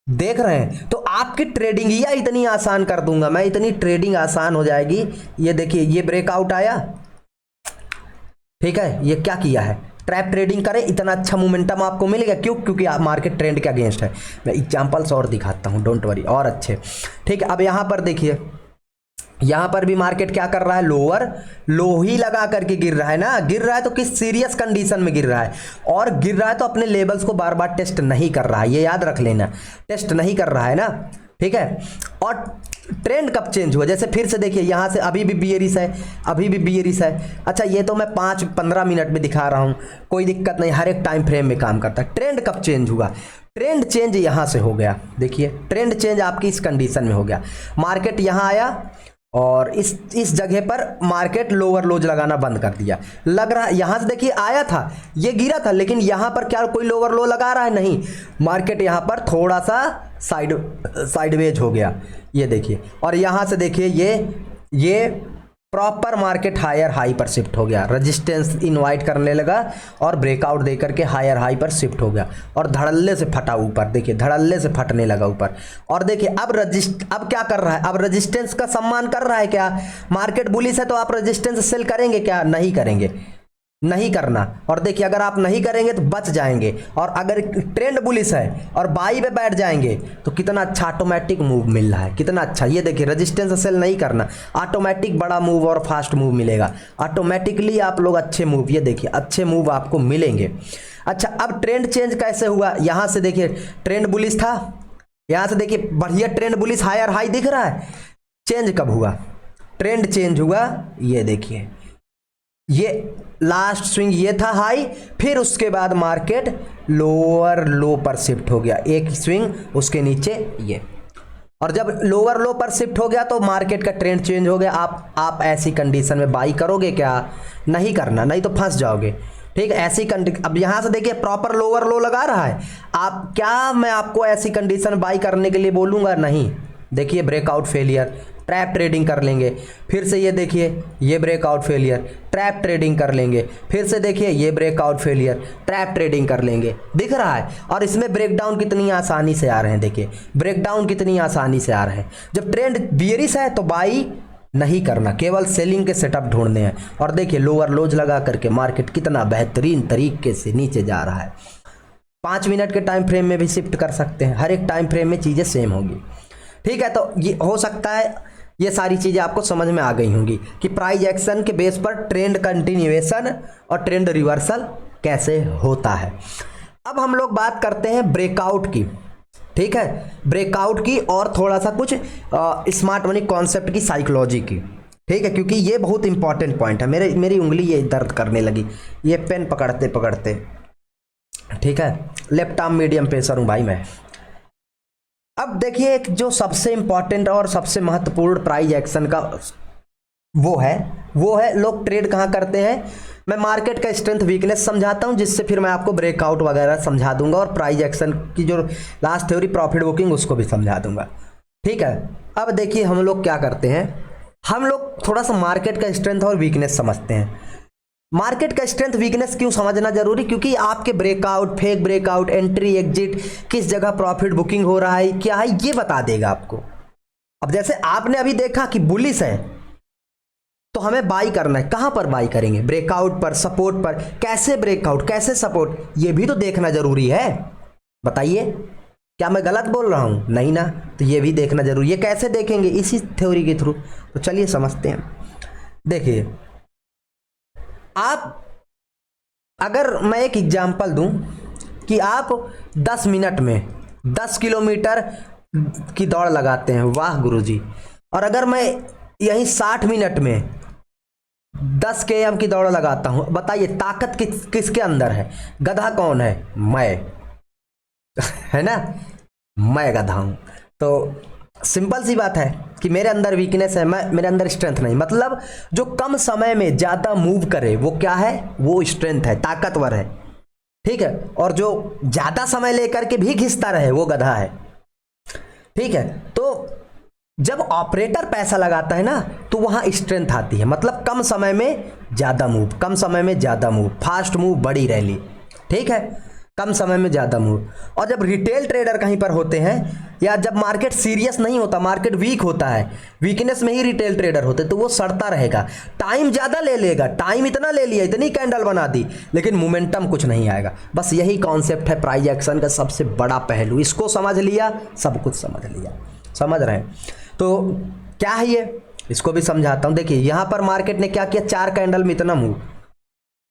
देख रहे हैं? तो आपकी ट्रेडिंग या इतनी आसान कर दूंगा मैं, इतनी ट्रेडिंग आसान हो जाएगी। ये देखिए ये ब्रेकआउट आया, ठीक है, ये क्या किया है? ट्रैप ट्रेडिंग करें, इतना अच्छा मोमेंटम आपको मिलेगा। क्यों? क्योंकि आप मार्केट ट्रेंड के अगेंस्ट है। मैं एग्जांपल्स और दिखाता हूं, डोंट वरी, और अच्छे, ठीक है। अब यहां पर देखिए, यहां पर भी मार्केट क्या कर रहा है? लोअर लो ही लगा करके गिर रहा है ना, गिर रहा है तो किस सीरियस कंडीशन में गिर रहा है, और गिर रहा है तो अपने लेवल्स को बार बार टेस्ट नहीं कर रहा है, ये याद रख लेना, टेस्ट नहीं कर रहा है ना, ठीक है। और ट्रेंड कब चेंज हुआ, जैसे फिर से देखिए यहाँ से अभी भी बियरिश है, अभी भी बियरिश है। अच्छा ये तो मैं 5-15 मिनट में दिखा रहा हूँ, कोई दिक्कत नहीं, हर एक टाइम फ्रेम में काम करता है। ट्रेंड कब चेंज हुआ, ट्रेंड चेंज यहाँ से हो गया, देखिए ट्रेंड चेंज आपकी इस कंडीशन में हो गया। मार्केट यहाँ आया और इस जगह पर मार्केट लोअर लोज लगाना बंद कर दिया। लग रहा है यहाँ से देखिए आया था, ये गिरा था, लेकिन यहाँ पर क्या कोई लोअर लो लगा रहा है, नहीं। मार्केट यहाँ पर थोड़ा सा साइडवेज हो गया, ये देखिए। और यहाँ से देखिए ये प्रॉपर मार्केट हायर हाई पर शिफ्ट हो गया, रेजिस्टेंस इनवाइट करने लगा और ब्रेकआउट दे करके हायर हाई पर शिफ्ट हो गया और धड़ल्ले से फटा ऊपर, देखिए धड़ल्ले से फटने लगा ऊपर। और देखिए अब क्या कर रहा है, अब रेजिस्टेंस का सम्मान कर रहा है क्या। मार्केट बुलिश है तो आप रेजिस्टेंस सेल करेंगे क्या, नहीं करेंगे, नहीं करना। और देखिए अगर आप नहीं करेंगे तो बच जाएंगे, और अगर ट्रेंड बुलिश है और बाई पे बैठ जाएंगे तो कितना अच्छा ऑटोमेटिक मूव मिल रहा है, कितना अच्छा। ये देखिए रेजिस्टेंस सेल नहीं करना, ऑटोमेटिक बड़ा मूव और फास्ट मूव मिलेगा, ऑटोमेटिकली आप लोग अच्छे मूव, ये देखिए अच्छे मूव आपको मिलेंगे। अच्छा अब ट्रेंड चेंज कैसे हुआ, यहाँ से देखिए ट्रेंड बुलिश था, यहाँ से देखिए बढ़िया ट्रेंड बुलिश हायर हाई दिख रहा है। चेंज कब हुआ, ट्रेंड चेंज हुआ, ये देखिए ये लास्ट स्विंग ये था हाई, फिर उसके बाद मार्केट लोअर लो पर शिफ्ट हो गया, एक स्विंग उसके नीचे ये। और जब लोअर लो पर शिफ्ट हो गया तो मार्केट का ट्रेंड चेंज हो गया। आप ऐसी कंडीशन में बाई करोगे क्या, नहीं करना, नहीं तो फंस जाओगे। ठीक है, ऐसी कंडीशन। अब यहाँ से देखिए प्रॉपर लोअर लो लगा रहा है, आप क्या मैं आपको ऐसी कंडीशन बाई करने के लिए बोलूँगा, नहीं। देखिए ब्रेकआउट फेलियर, ट्रैप ट्रेडिंग कर लेंगे। फिर से ये देखिए ये ब्रेकआउट फेलियर, ट्रैप ट्रेडिंग कर लेंगे। फिर से देखिए ये ब्रेकआउट फेलियर, ट्रैप ट्रेडिंग कर लेंगे, दिख रहा है। और इसमें ब्रेकडाउन कितनी आसानी से आ रहे हैं, देखिए ब्रेकडाउन कितनी आसानी से आ रहे हैं। जब ट्रेंड बियरिश है तो बाई नहीं करना, केवल सेलिंग के सेटअप ढूंढने हैं। और देखिए लोअर लोज लगा करके मार्केट कितना बेहतरीन तरीके से नीचे जा रहा है। 5 मिनट के टाइम फ्रेम में भी शिफ्ट कर सकते हैं, हर एक टाइम फ्रेम में चीज़ें सेम होगी। ठीक है, तो ये हो सकता है ये सारी चीज़ें आपको समझ में आ गई होंगी कि प्राइस एक्शन के बेस पर ट्रेंड कंटिन्यूएशन और ट्रेंड रिवर्सल कैसे होता है। अब हम लोग बात करते हैं ब्रेकआउट की। ठीक है, ब्रेकआउट की और थोड़ा सा कुछ स्मार्ट मनी कॉन्सेप्ट की, साइकोलॉजी की। ठीक है, क्योंकि ये बहुत इंपॉर्टेंट पॉइंट है। मेरी उंगली ये दर्द करने लगी ये पेन पकड़ते पकड़ते। ठीक है, लेफ्ट आर्म मीडियम पेसर हूँ भाई मैं। अब देखिए एक जो सबसे इंपॉर्टेंट और सबसे महत्वपूर्ण प्राइस एक्शन का वो है लोग ट्रेड कहाँ करते हैं। मैं मार्केट का स्ट्रेंथ वीकनेस समझाता हूँ, जिससे फिर मैं आपको ब्रेकआउट वगैरह समझा दूंगा, और प्राइस एक्शन की जो लास्ट थ्योरी प्रॉफिट बुकिंग उसको भी समझा दूंगा। ठीक है, अब देखिए हम लोग क्या करते हैं, हम लोग थोड़ा सा मार्केट का स्ट्रेंथ और वीकनेस समझते हैं। मार्केट का स्ट्रेंथ वीकनेस क्यों समझना जरूरी, क्योंकि आपके breakout, fake breakout, entry exit, किस जगह प्रॉफिट बुकिंग हो रहा है, क्या है, ये बता देगा आपको। अब जैसे आपने अभी देखा कि बुलिश है तो हमें बाई करना है, कहां पर बाई करेंगे, ब्रेकआउट पर, सपोर्ट पर। कैसे ब्रेकआउट, कैसे सपोर्ट, ये भी तो देखना जरूरी है। बताइए क्या मैं गलत बोल रहा हूं, नहीं ना, तो ये भी देखना जरूरी है। कैसे देखेंगे, इसी थ्योरी के थ्रू। तो चलिए समझते हैं। देखिए आप, अगर मैं एक एग्जांपल दूं कि आप 10 मिनट में 10 किलोमीटर की दौड़ लगाते हैं, वाह गुरुजी। और अगर मैं यही 60 मिनट में 10 km की दौड़ लगाता हूं, बताइए ताकत किसके अंदर है, गधा कौन है, मैं है ना, मैं गधा हूं। तो सिंपल सी बात है कि मेरे अंदर वीकनेस है, मेरे अंदर स्ट्रेंथ नहीं। मतलब जो कम समय में ज्यादा मूव करे वो क्या है, वो स्ट्रेंथ है, ताकतवर है। ठीक है, और जो ज्यादा समय लेकर के भी घिसता रहे वो गधा है। ठीक है, तो जब ऑपरेटर पैसा लगाता है ना तो वहां स्ट्रेंथ आती है। मतलब कम समय में ज्यादा मूव, कम समय में ज्यादा मूव, फास्ट मूव, बड़ी रैली। ठीक है, कम समय में ज्यादा मूव। और जब रिटेल ट्रेडर कहीं पर होते हैं, या जब मार्केट सीरियस नहीं होता, मार्केट वीक होता है, वीकनेस में ही रिटेल ट्रेडर होते, तो वो सड़ता रहेगा, टाइम ज्यादा ले लेगा। टाइम इतना ले लिया, इतनी कैंडल बना दी, लेकिन मोमेंटम कुछ नहीं आएगा। बस यही कॉन्सेप्ट है प्राइस एक्शन का सबसे बड़ा पहलू। इसको समझ लिया, सब कुछ समझ लिया। समझ रहे हैं? तो क्या है ये, इसको भी समझाता हूं। देखिए यहां पर मार्केट ने क्या किया, 4 कैंडल में इतना मूव,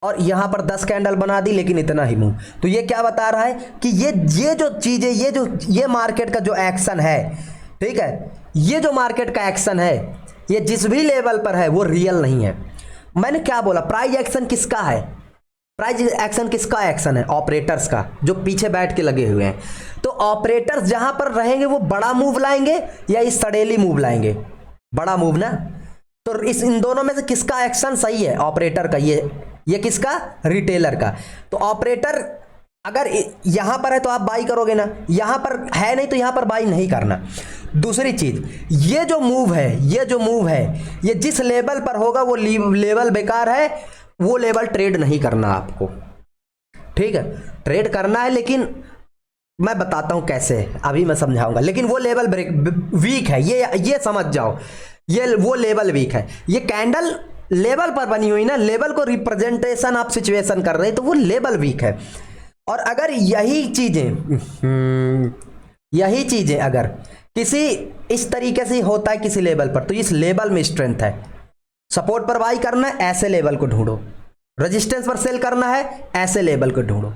और यहां पर 10 कैंडल बना दी, लेकिन इतना ही मूव। तो ये क्या बता रहा है कि ये जो चीजें, ये मार्केट का जो एक्शन है, ठीक है, ये जो मार्केट का एक्शन है ये जिस भी लेवल पर है वो रियल नहीं है। मैंने क्या बोला, प्राइस एक्शन किसका है? प्राइस एक्शन किसका एक्शन है? ऑपरेटर्स का, जो पीछे बैठ के लगे हुए हैं। तो ऑपरेटर्स जहां पर रहेंगे वो बड़ा मूव लाएंगे या इस सडेली मूव लाएंगे? बड़ा मूव ना। तो इन दोनों में से किसका एक्शन सही है? ऑपरेटर का। ये किसका? रिटेलर का। तो ऑपरेटर अगर यहां पर है तो आप बाई करोगे ना, यहां पर है नहीं तो यहां पर बाई नहीं करना। दूसरी चीज, ये जो मूव है ये जिस लेवल पर होगा वो लेवल बेकार है, वो लेवल ट्रेड नहीं करना आपको, ठीक है? ट्रेड करना है लेकिन मैं बताता हूं कैसे, अभी मैं समझाऊंगा। लेकिन वो लेवल वीक है, ये समझ जाओ, ये वो लेवल वीक है। ये कैंडल लेवल पर बनी हुई ना, लेवल को रिप्रेजेंटेशन आप सिचुएशन कर रहे हैं तो वो लेवल वीक है। और अगर यही चीजें अगर किसी इस तरीके से होता है किसी लेवल पर, तो इस लेवल में स्ट्रेंथ है। सपोर्ट पर बाई करना है, ऐसे लेवल को ढूंढो। रेजिस्टेंस पर सेल करना है, ऐसे लेवल को ढूंढो।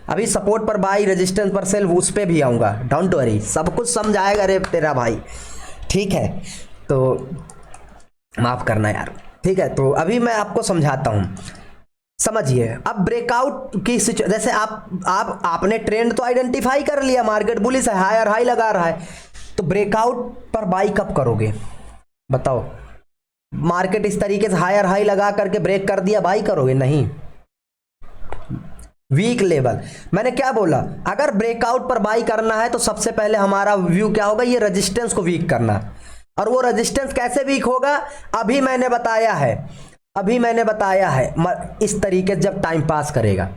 अभी सपोर्ट पर बाई, रेजिस्टेंस पर सेल, उस पे भी आऊंगा, डोंट वरी, सब कुछ समझाएगा रे तेरा भाई, ठीक है? तो माफ करना यार, ठीक है? तो अभी मैं आपको समझाता हूं, समझिए। अब ब्रेकआउट की जैसे आपने ट्रेंड तो आइडेंटिफाई कर लिया, मार्केट बुलिश है, हायर हाई लगा रहा है, तो ब्रेकआउट पर बाई कब करोगे बताओ? मार्केट इस तरीके से हायर हाई लगा करके ब्रेक कर दिया, बाई करोगे? नहीं। वीक लेवल, मैंने क्या बोला, अगर ब्रेकआउट पर बाई करना है तो सबसे पहले हमारा व्यू क्या होगा, ये रेजिस्टेंस को वीक करना। और वो रेजिस्टेंस कैसे वीक होगा? अभी मैंने बताया है इस तरीके से जब टाइम पास करेगा।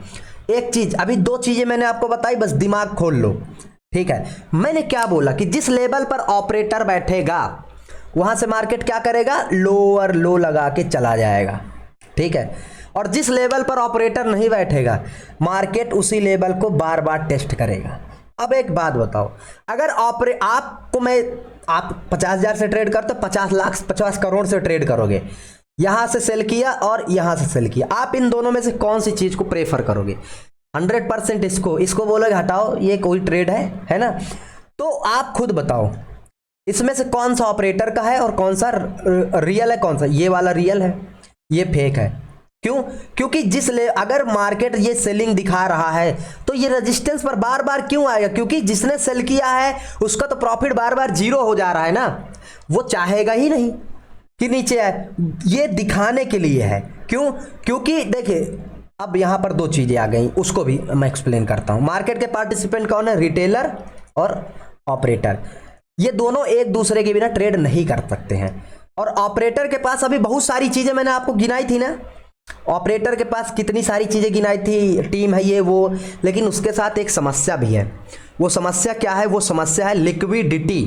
एक चीज, अभी दो चीजें मैंने आपको बताई, बस दिमाग खोल लो, ठीक है? मैंने क्या बोला कि जिस लेवल पर ऑपरेटर बैठेगा वहां से मार्केट क्या करेगा, लोअर लो लगा के चला जाएगा, ठीक है? और जिस लेवल पर ऑपरेटर नहीं बैठेगा मार्केट उसी लेवल को बार बार टेस्ट करेगा। अब एक बात बताओ, अगर आप 50,000 से ट्रेड करते, 50 लाख 50 करोड़ से ट्रेड करोगे, यहां से सेल किया और यहां से सेल किया, आप इन दोनों में से कौन सी चीज को प्रेफर करोगे? 100% इसको बोलोगे हटाओ ये कोई ट्रेड है ना? तो आप खुद बताओ इसमें से कौन सा ऑपरेटर का है और कौन सा रियल है, कौन सा ये वाला रियल है, ये फेक है। क्यों? क्योंकि अगर मार्केट ये सेलिंग दिखा रहा है तो ये रेजिस्टेंस पर बार बार क्यों आएगा? क्योंकि जिसने सेल किया है उसका तो प्रॉफिट बार बार जीरो हो जा रहा है ना, वो चाहेगा ही नहीं कि नीचे आए, ये दिखाने के लिए है। क्यों? क्योंकि देखिए अब यहां पर दो चीजें आ गई, उसको भी मैं एक्सप्लेन करता हूं। मार्केट के पार्टिसिपेंट कौन है? रिटेलर और ऑपरेटर। ये दोनों एक दूसरे के बिना ट्रेड नहीं कर सकते हैं। और ऑपरेटर के पास अभी बहुत सारी चीजें मैंने आपको गिनाई थी ना, ऑपरेटर के पास कितनी सारी चीजें गिनाई थी, टीम है ये वो, लेकिन उसके साथ एक समस्या भी है। वो समस्या क्या है? वो समस्या है लिक्विडिटी।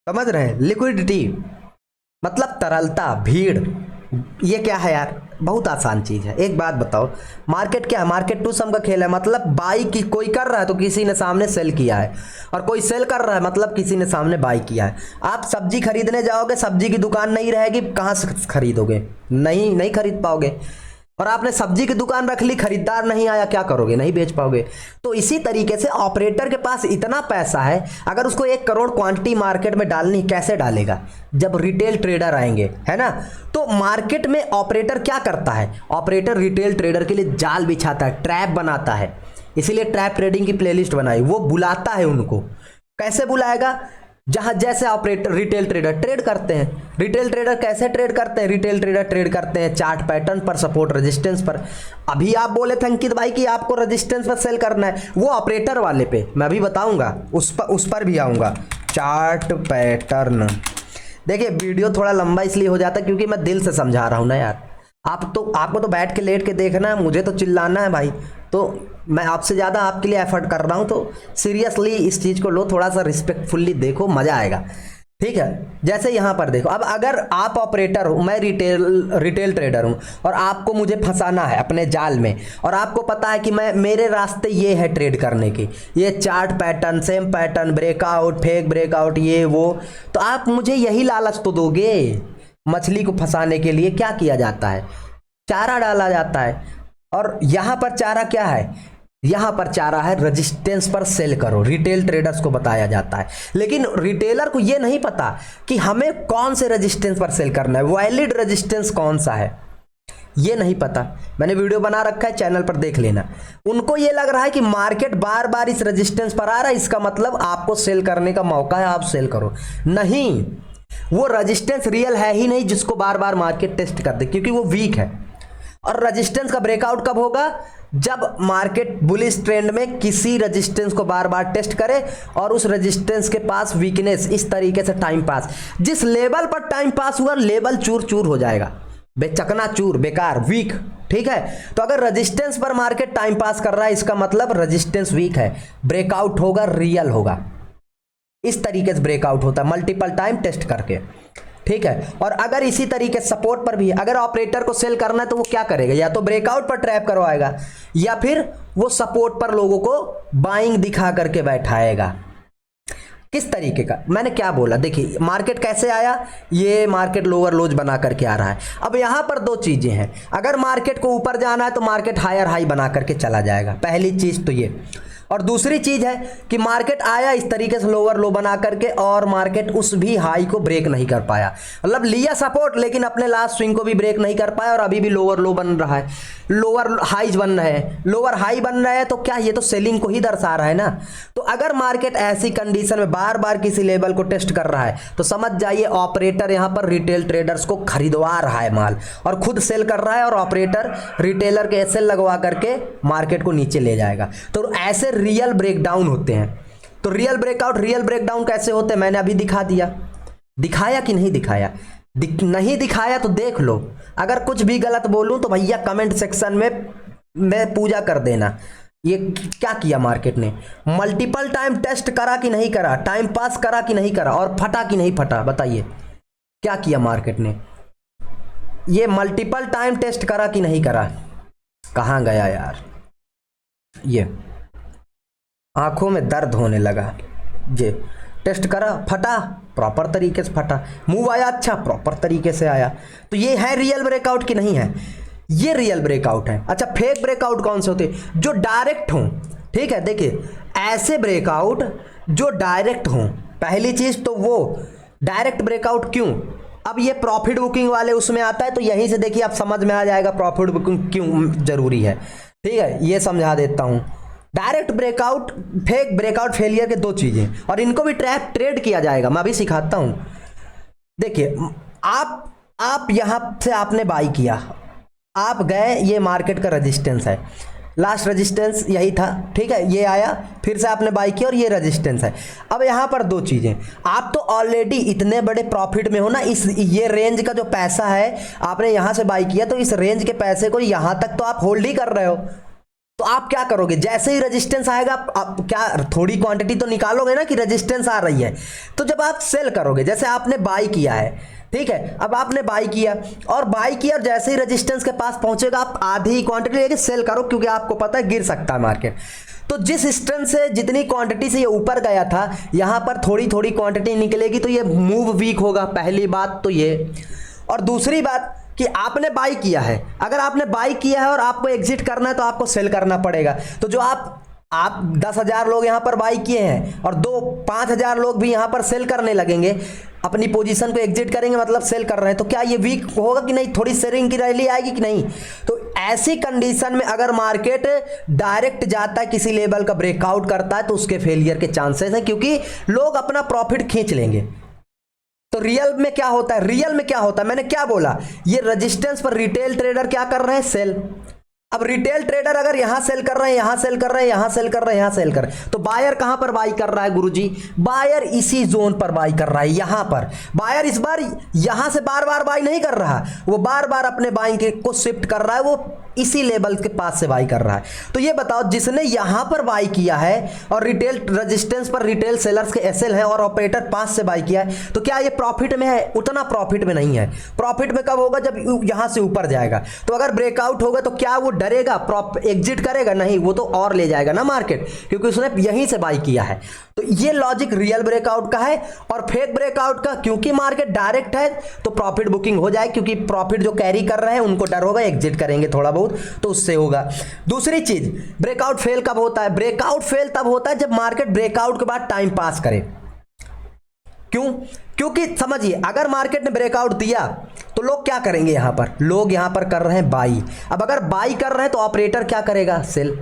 समझ रहे हैं? लिक्विडिटी मतलब तरलता, भीड़। ये क्या है यार? बहुत आसान चीज है। एक बात बताओ, मार्केट क्या है? मार्केट टू सम का खेल है। मतलब बाई की कोई कर रहा है तो किसी ने सामने सेल किया है, और कोई सेल कर रहा है मतलब किसी ने सामने बाई किया है। आप सब्जी खरीदने जाओगे, सब्जी की दुकान नहीं रहेगी, कहां से खरीदोगे? नहीं खरीद पाओगे। और आपने सब्जी की दुकान रख ली, खरीदार नहीं आया, क्या करोगे? नहीं बेच पाओगे। तो इसी तरीके से ऑपरेटर के पास इतना पैसा है, अगर उसको 1 करोड़ क्वांटिटी मार्केट में डालनी, कैसे डालेगा? जब रिटेल ट्रेडर आएंगे, है ना? तो मार्केट में ऑपरेटर क्या करता है? ऑपरेटर रिटेल ट्रेडर के लिए जाल बिछाता है, ट्रैप बनाता है। इसीलिए ट्रैप ट्रेडिंग की प्लेलिस्ट बनाई। वो बुलाता है उनको। कैसे बुलाएगा? जहां जैसे ऑपरेटर रिटेल ट्रेडर ट्रेड करते हैं। रिटेल ट्रेडर कैसे ट्रेड करते हैं? रिटेल ट्रेडर ट्रेड करते हैं चार्ट पैटर्न पर, सपोर्ट रेजिस्टेंस पर। अभी आप बोले थे अंकित भाई कि आपको रेजिस्टेंस पर सेल करना है, वो ऑपरेटर वाले पे मैं अभी बताऊंगा, उस पर भी आऊंगा। चार्ट पैटर्न, देखिए वीडियो थोड़ा लंबा इसलिए हो जाता है क्योंकि मैं दिल से समझा रहा हूं ना यार। आपको तो बैठ के लेट के देखना है, मुझे तो चिल्लाना है भाई। तो मैं आपसे ज़्यादा आपके लिए एफर्ट कर रहा हूं, तो सीरियसली इस चीज़ को लो, थोड़ा सा रिस्पेक्टफुल्ली देखो, मज़ा आएगा, ठीक है? जैसे यहाँ पर देखो, अब अगर आप ऑपरेटर हो, मैं रिटेल ट्रेडर हूँ, और आपको मुझे फंसाना है अपने जाल में, और आपको पता है कि मेरे रास्ते ये है ट्रेड करने की, ये chart pattern, same pattern, breakout, fake breakout, ये वो, तो आप मुझे यही लालच तो दोगे। मछली को फंसाने के लिए क्या किया जाता है? चारा डाला जाता है। और यहाँ पर चारा क्या है? यहां पर चाह रहा है रेजिस्टेंस पर सेल करो, रिटेल ट्रेडर्स को बताया जाता है। लेकिन रिटेलर को यह नहीं पता कि हमें कौन से रेजिस्टेंस पर सेल करना है, वैलिड रेजिस्टेंस कौन सा है, ये नहीं पता। मैंने वीडियो बना रखा है, चैनल पर देख लेना। उनको ये लग रहा है कि मार्केट बार बार इस रेजिस्टेंस पर आ रहा है, इसका मतलब आपको सेल करने का मौका है, आप सेल करो। नहीं, वो रेजिस्टेंस रियल है ही नहीं जिसको बार बार मार्केट टेस्ट कर दे, क्योंकि वो वीक है। और रेजिस्टेंस का ब्रेकआउट कब होगा? जब मार्केट बुलिश ट्रेंड में किसी रेजिस्टेंस को बार बार टेस्ट करे और उस रेजिस्टेंस के पास वीकनेस, इस तरीके से टाइम पास, जिस लेवल पर टाइम पास हुआ लेवल चूर चूर हो जाएगा, बेचकना चूर, बेकार, वीक। ठीक है, तो अगर रेजिस्टेंस पर मार्केट टाइम पास कर रहा है, इसका मतलब रेजिस्टेंस वीक है, ब्रेकआउट होगा, रियल होगा। इस तरीके से ब्रेकआउट होता है मल्टीपल टाइम टेस्ट करके। ठीक है, और अगर इसी तरीके सपोर्ट पर भी अगर ऑपरेटर को सेल करना है तो वो क्या करेगा? या तो ब्रेकआउट पर ट्रैप करवाएगा या फिर वो सपोर्ट पर लोगों को बाइंग दिखा करके बैठाएगा। किस तरीके का, मैंने क्या बोला, देखिए मार्केट कैसे आया, ये मार्केट लोअर लोज बना करके आ रहा है। अब यहां पर दो चीजें हैं, अगर मार्केट को ऊपर जाना है तो मार्केट हायर हाई बना करके चला जाएगा, पहली चीज तो ये। और दूसरी चीज है कि मार्केट आया इस तरीके से लोअर लो बना करके और मार्केट उस भी हाई को ब्रेक नहीं कर पाया, मतलब लिया सपोर्ट लेकिन अपने लास्ट स्विंग को भी ब्रेक नहीं कर पाया और अभी भी लोअर लो बन रहा है, लोअर हाईज बन रहे हैं, लोअर हाई बन रहे हैं। तो क्या ये तो सेलिंग को ही दर्शा रहा है ना। तो अगर मार्केट ऐसी कंडीशन में बार बार किसी लेवल को टेस्ट कर रहा है तो समझ जाइए ऑपरेटर यहां पर रिटेल ट्रेडर्स को खरीदवा रहा है माल और खुद सेल कर रहा है, और ऑपरेटर रिटेलर के एसएल लगवा करके मार्केट को नीचे ले जाएगा। तो ऐसे रियल ब्रेकडाउन होते हैं। तो रियल ब्रेकआउट, रियल ब्रेकडाउन कैसे होते हैं मैंने अभी दिखा दिया। दिखाया कि नहीं दिखाया? नहीं दिखाया तो देख लो। अगर कुछ भी गलत बोलूं तो भैया कमेंट सेक्शन में पूजा कर देना। ये क्या किया मार्केट ने? मल्टीपल टाइम टेस्ट करा कि नहीं करा, टाइम पास करा कि नहीं करा, और फटा कि नहीं फटा? बताइए क्या किया मार्केट ने? ये मल्टीपल टाइम टेस्ट करा कि नहीं करा? कहां गया यार? ये आंखों में दर्द होने लगा। ये टेस्ट करा, फटा, प्रॉपर तरीके से फटा, मूव आया, अच्छा प्रॉपर तरीके से आया। तो ये है रियल ब्रेकआउट कि नहीं है? ये रियल ब्रेकआउट है। अच्छा, फेक ब्रेकआउट कौन से होते हैं? जो डायरेक्ट हों। ठीक है, देखिए ऐसे ब्रेकआउट जो डायरेक्ट हों, पहली चीज तो वो डायरेक्ट ब्रेकआउट क्यों? अब ये प्रॉफिट बुकिंग वाले उसमें आता है, तो यहीं से देखिए आप समझ में आ जाएगा प्रॉफिट बुकिंग क्यों जरूरी है। ठीक है, ये समझा देता हूं। Direct breakout, fake breakout, failure के दो चीजें, और इनको भी ट्रेड किया जाएगा, मैं अभी सिखाता हूं। देखिए आप यहां से आपने बाई किया, आप गए, ये मार्केट का रेजिस्टेंस है, लास्ट रेजिस्टेंस यही था। ठीक है, ये आया, फिर से आपने बाई किया और ये रेजिस्टेंस है। अब यहां पर दो चीजें, आप तो ऑलरेडी इतने बड़े प्रॉफिट में हो ना, इस ये रेंज का जो पैसा है आपने यहां से बाई किया, तो इस रेंज के पैसे को यहां तक तो आप होल्ड ही कर रहे हो। तो आप क्या करोगे? जैसे ही रेजिस्टेंस आएगा आप क्या थोड़ी क्वांटिटी तो निकालोगे ना कि रेजिस्टेंस आ रही है, तो जब आप सेल करोगे, जैसे आपने बाई किया है, ठीक है, अब आपने बाई किया और जैसे ही रेजिस्टेंस के पास पहुंचेगा आप आधी क्वांटिटी लेके सेल करो, क्योंकि आपको पता है गिर सकता है मार्केट। तो जिस स्ट्रेंथ से, जितनी क्वांटिटी से ये ऊपर गया था, यहां पर थोड़ी थोड़ी क्वांटिटी निकलेगी तो ये मूव वीक होगा, पहली बात तो ये। और दूसरी बात कि आपने बाई किया है, अगर आपने बाई किया है और आपको एग्जिट करना है तो आपको सेल करना पड़ेगा। तो जो आप 10,000 लोग यहां पर बाई किए हैं और 5,000 लोग भी यहां पर सेल करने लगेंगे, अपनी पोजीशन को एग्जिट करेंगे, मतलब सेल कर रहे हैं, तो क्या ये वीक होगा कि नहीं? थोड़ी सेलिंग की रैली आएगी कि नहीं? तो ऐसी कंडीशन में अगर मार्केट डायरेक्ट जाता है, किसी लेवल का ब्रेकआउट करता है, तो उसके फेलियर के चांसेस हैं, क्योंकि लोग अपना प्रॉफिट खींच लेंगे। तो रियल में क्या होता है? रियल में क्या होता है? मैंने क्या बोला? ये रेजिस्टेंस पर रिटेल ट्रेडर क्या कर रहे हैं? सेल। अब रिटेल ट्रेडर अगर यहां सेल कर रहे हैं, यहां सेल कर रहे हैं, यहां सेल कर रहे हैं, यहां सेल कर रहे हैं, तो बायर कहां पर बाई कर रहा है गुरुजी? बायर इसी जोन पर बाई कर रहा है, यहां पर। बायर इस बार यहां से बार बार बाई नहीं कर रहा, वो बार बार अपने बाइंग को शिफ्ट कर रहा है, वो इसी लेवल के पास से बाई कर रहा है। तो ये बताओ, जिसने यहां पर बाई किया है और रिटेल रेजिस्टेंस पर रिटेल सेलर्स के एसएल है और ऑपरेटर 5 से बाई किया है, तो क्या ये प्रॉफिट में है? उतना प्रॉफिट में नहीं है। प्रॉफिट में कब होगा? जब यहां से ऊपर जाएगा। तो अगर ब्रेकआउट होगा तो क्या वो डरेगा एग्जिट करेगा नहीं, वो तो और ले जाएगा ना मार्केट, क्योंकि उसने यहीं से बाई किया है। तो ये लॉजिक रियल ब्रेकआउट का है। और फेक ब्रेकआउट का, क्योंकि मार्केट डायरेक्ट है तो प्रॉफिट बुकिंग हो जाए, क्योंकि प्रॉफिट जो कैरी कर रहे हैं उनको डर होगा एग्जिट करेंगे थोड़ा बहुत, तो उससे होगा। दूसरी चीज, ब्रेकआउट फेल कब होता है? ब्रेकआउट फेल तब होता है जब मार्केट ब्रेकआउट के बाद टाइम पास करे। क्यों? क्योंकि समझिए, अगर मार्केट ने ब्रेकआउट दिया तो लोग क्या करेंगे? यहां पर लोग यहां पर कर रहे हैं बाई। अब अगर बाई कर रहे हैं तो ऑपरेटर क्या करेगा? सेल।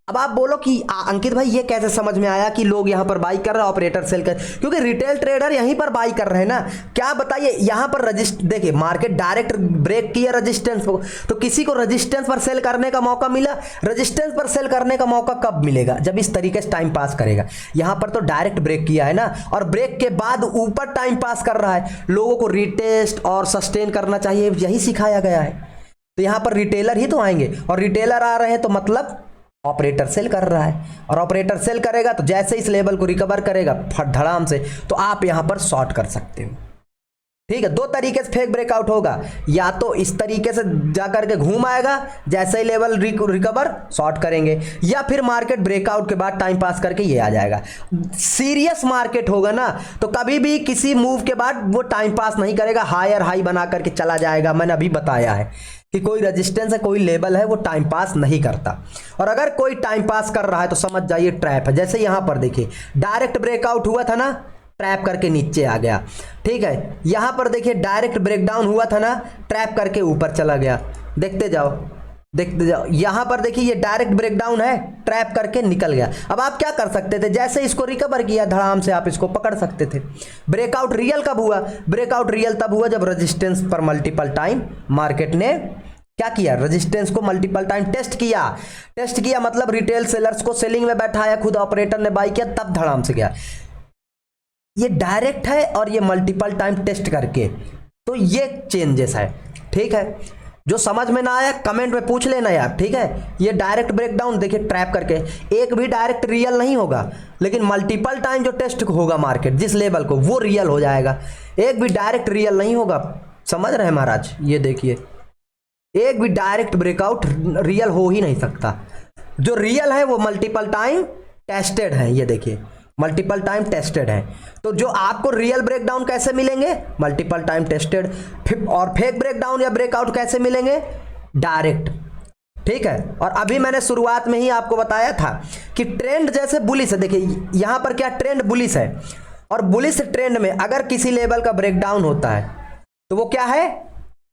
अब आप बोलो कि अंकित भाई ये कैसे समझ में आया कि लोग यहां पर बाई कर रहे हैं ऑपरेटर सेल कर? क्योंकि रिटेल ट्रेडर यहीं पर बाई कर रहे हैं ना। क्या बताइए, यहां पर देखिए मार्केट डायरेक्ट ब्रेक किया रेजिस्टेंस को, तो किसी को रेजिस्टेंस पर सेल करने का मौका मिला। रेजिस्टेंस पर सेल करने का मौका कब मिलेगा? जब इस तरीके से टाइम पास करेगा। यहां पर तो डायरेक्ट ब्रेक किया है ना, और ब्रेक के बाद ऊपर टाइम पास कर रहा है। लोगों को रिटेस्ट और सस्टेन करना चाहिए, यही सिखाया गया है। तो यहां पर रिटेलर ही तो आएंगे, और रिटेलर आ रहे हैं तो मतलब ऑपरेटर सेल कर रहा है, और ऑपरेटर सेल करेगा तो जैसे इस लेवल को रिकवर करेगा धड़ाम से, तो आप यहां पर शॉर्ट कर सकते हो। ठीक है, दो तरीके से फेक ब्रेकआउट होगा, या तो इस तरीके से जाकर के घूम आएगा, जैसे ही लेवल रिकवर शॉर्ट करेंगे, या फिर मार्केट ब्रेकआउट के बाद टाइम पास करके ये आ जाएगा। सीरियस मार्केट होगा ना तो कभी भी किसी मूव के बाद वो टाइम पास नहीं करेगा, हायर हाई बना करके चला जाएगा। मैंने अभी बताया है कि कोई रेजिस्टेंस है, कोई लेवल है, वो टाइम पास नहीं करता। और अगर कोई टाइम पास कर रहा है तो समझ जाइए ट्रैप है। जैसे यहां पर देखिए डायरेक्ट ब्रेकआउट हुआ था ना, ट्रैप करके नीचे आ गया। ठीक है, यहां पर देखिए डायरेक्ट ब्रेकडाउन हुआ था ना, ट्रैप करके ऊपर चला गया। देखते जाओ देखते जाओ, यहां पर देखिए ये डायरेक्ट ब्रेकडाउन है, ट्रैप करके निकल गया। अब आप क्या कर सकते थे? जैसे इसको रिकवर किया धड़ाम से, आप इसको पकड़ सकते थे। ब्रेकआउट रियल कब हुआ? ब्रेकआउट रियल तब हुआ जब रेजिस्टेंस पर मल्टीपल टाइम मार्केट ने क्या किया? रेजिस्टेंस को मल्टीपल टाइम टेस्ट किया। टेस्ट किया मतलब रिटेल सेलर्स को सेलिंग में बैठाया, खुद ऑपरेटर ने बाई किया, तब धड़ाम से गया। ये डायरेक्ट है और ये मल्टीपल टाइम टेस्ट करके, तो ये चेंजेस है। ठीक है, जो समझ में ना आया कमेंट में पूछ लेना यार। ठीक है, ये डायरेक्ट ब्रेकडाउन देखिए ट्रैप करके, एक भी डायरेक्ट रियल नहीं होगा, लेकिन मल्टीपल टाइम जो टेस्ट होगा मार्केट जिस लेवल को, वो रियल हो जाएगा। एक भी डायरेक्ट रियल नहीं होगा, समझ रहे हैं महाराज? ये देखिए, एक भी डायरेक्ट ब्रेकआउट रियल हो ही नहीं सकता। जो रियल है वो मल्टीपल टाइम टेस्टेड है। ये देखिए मल्टीपल टाइम टेस्टेड है। तो जो आपको रियल ब्रेकडाउन कैसे मिलेंगे? Multiple time tested. और फेक ब्रेकडाउन या ब्रेकआउट कैसे मिलेंगे? डायरेक्ट। ठीक है, और अभी मैंने शुरुआत में ही आपको बताया था कि ट्रेंड जैसे बुलिश है। देखिए यहां पर क्या ट्रेंड बुलिश है, और बुलिश ट्रेंड में अगर किसी लेवल का ब्रेकडाउन होता है तो वो क्या है?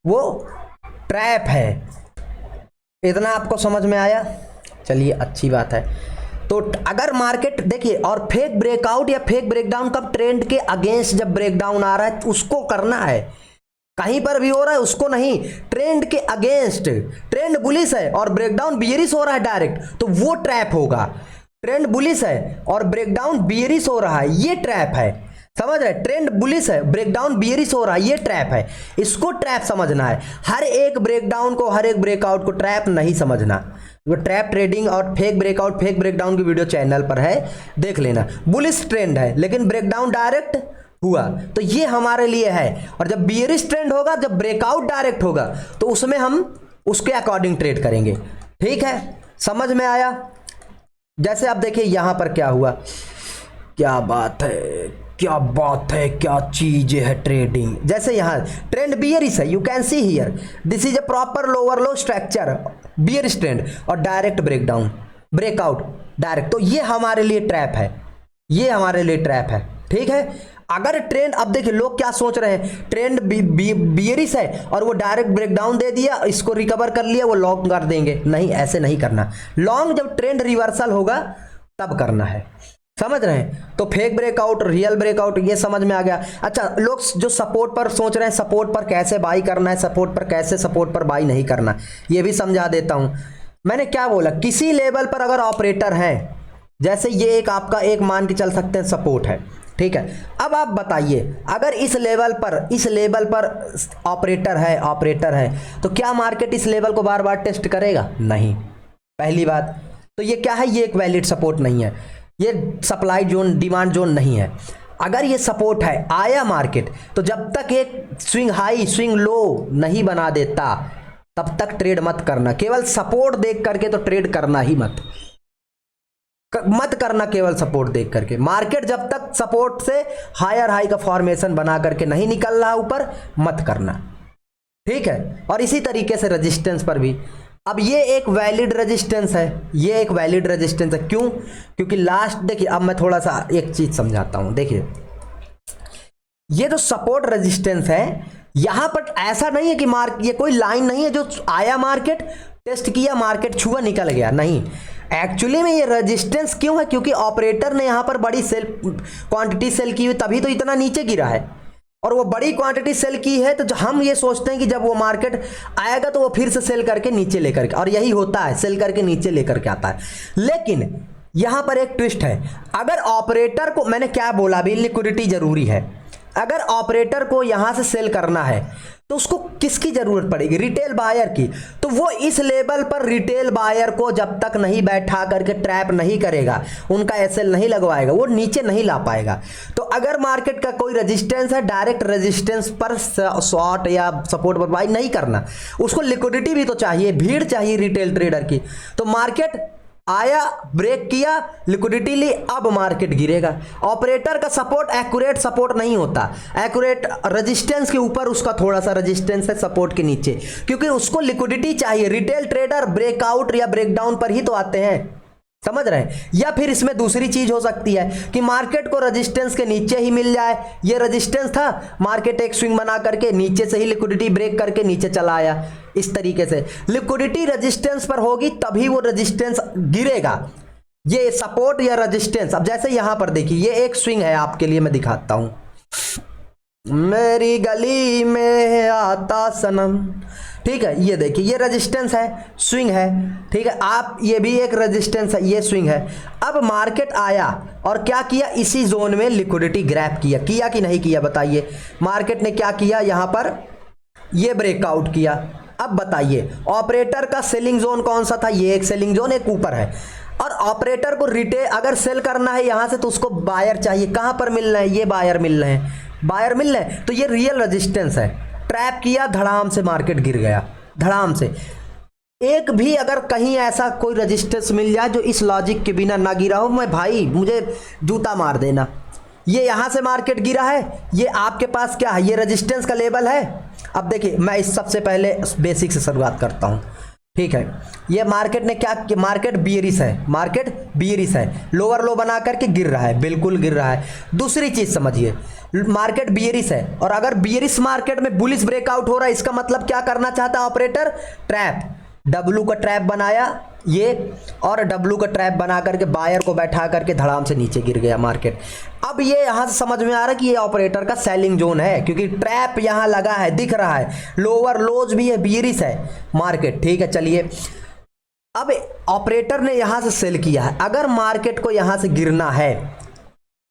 वो ट्रैप है। इतना आपको समझ में आया? चलिए अच्छी बात है। तो अगर मार्केट देखिए, और फेक ब्रेकआउट या फेक ब्रेकडाउन कब? ट्रेंड के अगेंस्ट जब ब्रेकडाउन आ रहा है उसको करना है। कहीं पर भी हो रहा है उसको नहीं, ट्रेंड के अगेंस्ट। ट्रेंड बुलिश है और ब्रेकडाउन बियरिश हो रहा है डायरेक्ट, तो वो ट्रैप होगा। ट्रेंड बुलिश है और ब्रेकडाउन बियरिश हो रहा है, ये ट्रैप है। समझ रहे? ट्रेंड बुलिश है, ब्रेकडाउन बियरिश हो रहा है, ये ट्रैप है। इसको ट्रैप समझना है। हर एक ब्रेकडाउन को, हर एक ब्रेकआउट को ट्रैप नहीं समझना। वो ट्रैप ट्रेडिंग और फेक ब्रेकआउट फेक ब्रेकडाउन की वीडियो चैनल पर है, देख लेना। बुलिश ट्रेंड है लेकिन ब्रेकडाउन डायरेक्ट हुआ, तो ये हमारे लिए है। और जब बियरिश ट्रेंड होगा, जब ब्रेकआउट डायरेक्ट होगा, तो उसमें हम उसके अकॉर्डिंग ट्रेड करेंगे। ठीक है, समझ में आया? जैसे आप देखिए यहां पर क्या हुआ, क्या बात है, क्या बात है, क्या चीज है ट्रेडिंग। जैसे यहाँ ट्रेंड बियरिश है, you can see here, this is a proper lower low structure, bearish trend और डायरेक्ट ब्रेकडाउन, ब्रेकआउट डायरेक्ट, तो ये हमारे लिए ट्रैप है, ये हमारे लिए ट्रैप है। ठीक है, अगर ट्रेंड, अब देखिए लोग क्या सोच रहे हैं, ट्रेंड बियरिश है और वो डायरेक्ट ब्रेकडाउन दे दिया, इसको रिकवर कर लिया, वो लॉन्ग कर देंगे। नहीं, ऐसे नहीं करना। लॉन्ग जब ट्रेंड रिवर्सल होगा तब करना है। समझ रहे हैं? तो फेक ब्रेकआउट, रियल ब्रेकआउट, ये समझ में आ गया। अच्छा, लोग जो सपोर्ट पर सोच रहे हैं, सपोर्ट पर कैसे बाई करना है, सपोर्ट पर कैसे, सपोर्ट पर बाई नहीं करना, ये भी समझा देता हूं। मैंने क्या बोला, किसी लेवल पर अगर ऑपरेटर है, जैसे ये एक आपका एक मान के चल सकते हैं सपोर्ट है। ठीक है, अब आप बताइए, अगर इस लेवल पर ऑपरेटर है तो क्या मार्केट इस लेवल को बार बार टेस्ट करेगा? नहीं, पहली बात तो ये क्या है, ये एक वैलिड सपोर्ट नहीं है, ये सप्लाई जोन, डिमांड जोन नहीं है। अगर ये सपोर्ट है, आया मार्केट, तो जब तक एक स्विंग हाई स्विंग लो नहीं बना देता, तब तक ट्रेड मत करना। केवल सपोर्ट देख करके तो ट्रेड करना ही मत करना, केवल सपोर्ट देख करके। मार्केट जब तक सपोर्ट से हायर हाई का फॉर्मेशन बना करके नहीं निकल रहा ऊपर, मत करना, ठीक है। और इसी तरीके से रेजिस्टेंस पर भी, अब ये एक वैलिड रेजिस्टेंस है, ये एक वैलिड रेजिस्टेंस है। क्यों? क्योंकि लास्ट, देखिए अब मैं थोड़ा सा एक चीज समझाता हूं। देखिए ये जो सपोर्ट रेजिस्टेंस है, यहां पर ऐसा नहीं है कि ये कोई लाइन नहीं है जो आया मार्केट, टेस्ट किया, मार्केट छुआ, निकल गया, नहीं। एक्चुअली में ये रेजिस्टेंस क्यों है? क्योंकि ऑपरेटर ने यहां पर बड़ी सेल क्वांटिटी सेल की हुई, तभी तो इतना नीचे गिरा है। और वो बड़ी क्वांटिटी सेल की है तो हम ये सोचते हैं कि जब वो मार्केट आएगा तो वो फिर से सेल करके नीचे लेकर के, और यही होता है, सेल करके नीचे लेकर के आता है। लेकिन यहां पर एक ट्विस्ट है। अगर ऑपरेटर को, मैंने क्या बोला अभी, लिक्विडिटी जरूरी है। अगर ऑपरेटर को यहां से सेल करना है तो उसको किसकी जरूरत पड़ेगी? रिटेल बायर की। तो वो इस लेवल पर रिटेल बायर को जब तक नहीं बैठा करके ट्रैप नहीं करेगा, उनका एसएल नहीं लगवाएगा, वो नीचे नहीं ला पाएगा। तो अगर मार्केट का कोई रेजिस्टेंस है, डायरेक्ट रेजिस्टेंस पर शॉर्ट या सपोर्ट पर बाई नहीं करना। उसको लिक्विडिटी भी तो चाहिए, भीड़ चाहिए रिटेल ट्रेडर की। तो मार्केट आया, ब्रेक किया, लिक्विडिटी ली, अब मार्केट गिरेगा। ऑपरेटर का सपोर्ट एक्यूरेट सपोर्ट नहीं होता, एक्यूरेट रेजिस्टेंस के ऊपर उसका थोड़ा सा रेजिस्टेंस है, सपोर्ट के नीचे, क्योंकि उसको लिक्विडिटी चाहिए। रिटेल ट्रेडर ब्रेकआउट या ब्रेकडाउन पर ही तो आते हैं, समझ रहे हैं। या फिर इसमें दूसरी चीज हो सकती है कि मार्केट को रेजिस्टेंस के नीचे ही मिल जाए। ये रेजिस्टेंस था, मार्केट एक स्विंग बना करके नीचे से ही लिक्विडिटी ब्रेक करके नीचे चला आया। इस तरीके से लिक्विडिटी रेजिस्टेंस पर होगी तभी वो रेजिस्टेंस गिरेगा। ये सपोर्ट या रेजिस्टेंस, अब जैसे यहां पर देखिए, ये एक स्विंग है, आपके लिए मैं दिखाता हूं। मेरी गली में आता सनम, ठीक है, ये देखिए, ये रेजिस्टेंस है, स्विंग है, ठीक है। आप, ये भी एक रेजिस्टेंस है, ये स्विंग है। अब मार्केट आया और क्या किया? इसी जोन में लिक्विडिटी ग्रैब किया कि नहीं किया? बताइए। मार्केट ने क्या किया? यहां पर ये ब्रेकआउट किया। अब बताइए ऑपरेटर का सेलिंग जोन कौन सा था? ये एक सेलिंग जोन, एक ऊपर है। और ऑपरेटर को रिटेल अगर सेल करना है यहां से, तो उसको बायर चाहिए। कहां पर मिल रहे हैं? ये बायर मिल रहे हैं, बायर मिल रहे हैं। तो ये रियल रेजिस्टेंस है। ट्रैप किया, धड़ाम से मार्केट गिर गया, धड़ाम से। एक भी अगर कहीं ऐसा कोई रेजिस्टेंस मिल जाए जो इस लॉजिक के बिना ना गिरा हो, मैं भाई, मुझे जूता मार देना। ये यहां से मार्केट गिरा है, ये आपके पास क्या है? ये रेजिस्टेंस का लेवल है। अब देखिए, मैं इस सबसे पहले बेसिक से शुरुआत करता हूं, ठीक है। ये मार्केट ने क्या किया? मार्केट बियरिश है, मार्केट बियरिश है, लोअर लो बना करके गिर रहा है, बिल्कुल गिर रहा है। दूसरी चीज समझिए, मार्केट बियरिश है, और अगर बियरिश मार्केट में बुलिश ब्रेकआउट हो रहा है, इसका मतलब क्या करना चाहता है ऑपरेटर? ट्रैप, डब्लू का ट्रैप बनाया ये, और डब्लू का ट्रैप बना करके बायर को बैठा करके धड़ाम से नीचे गिर गया मार्केट। अब ये यहां से समझ में आ रहा है कि ये ऑपरेटर का सेलिंग जोन है, क्योंकि ट्रैप यहां लगा है, दिख रहा है, लोअर लोज भी है, बियरिश है मार्केट, ठीक है। चलिए, अब ऑपरेटर ने यहां से सेल किया है। अगर मार्केट को यहां से गिरना है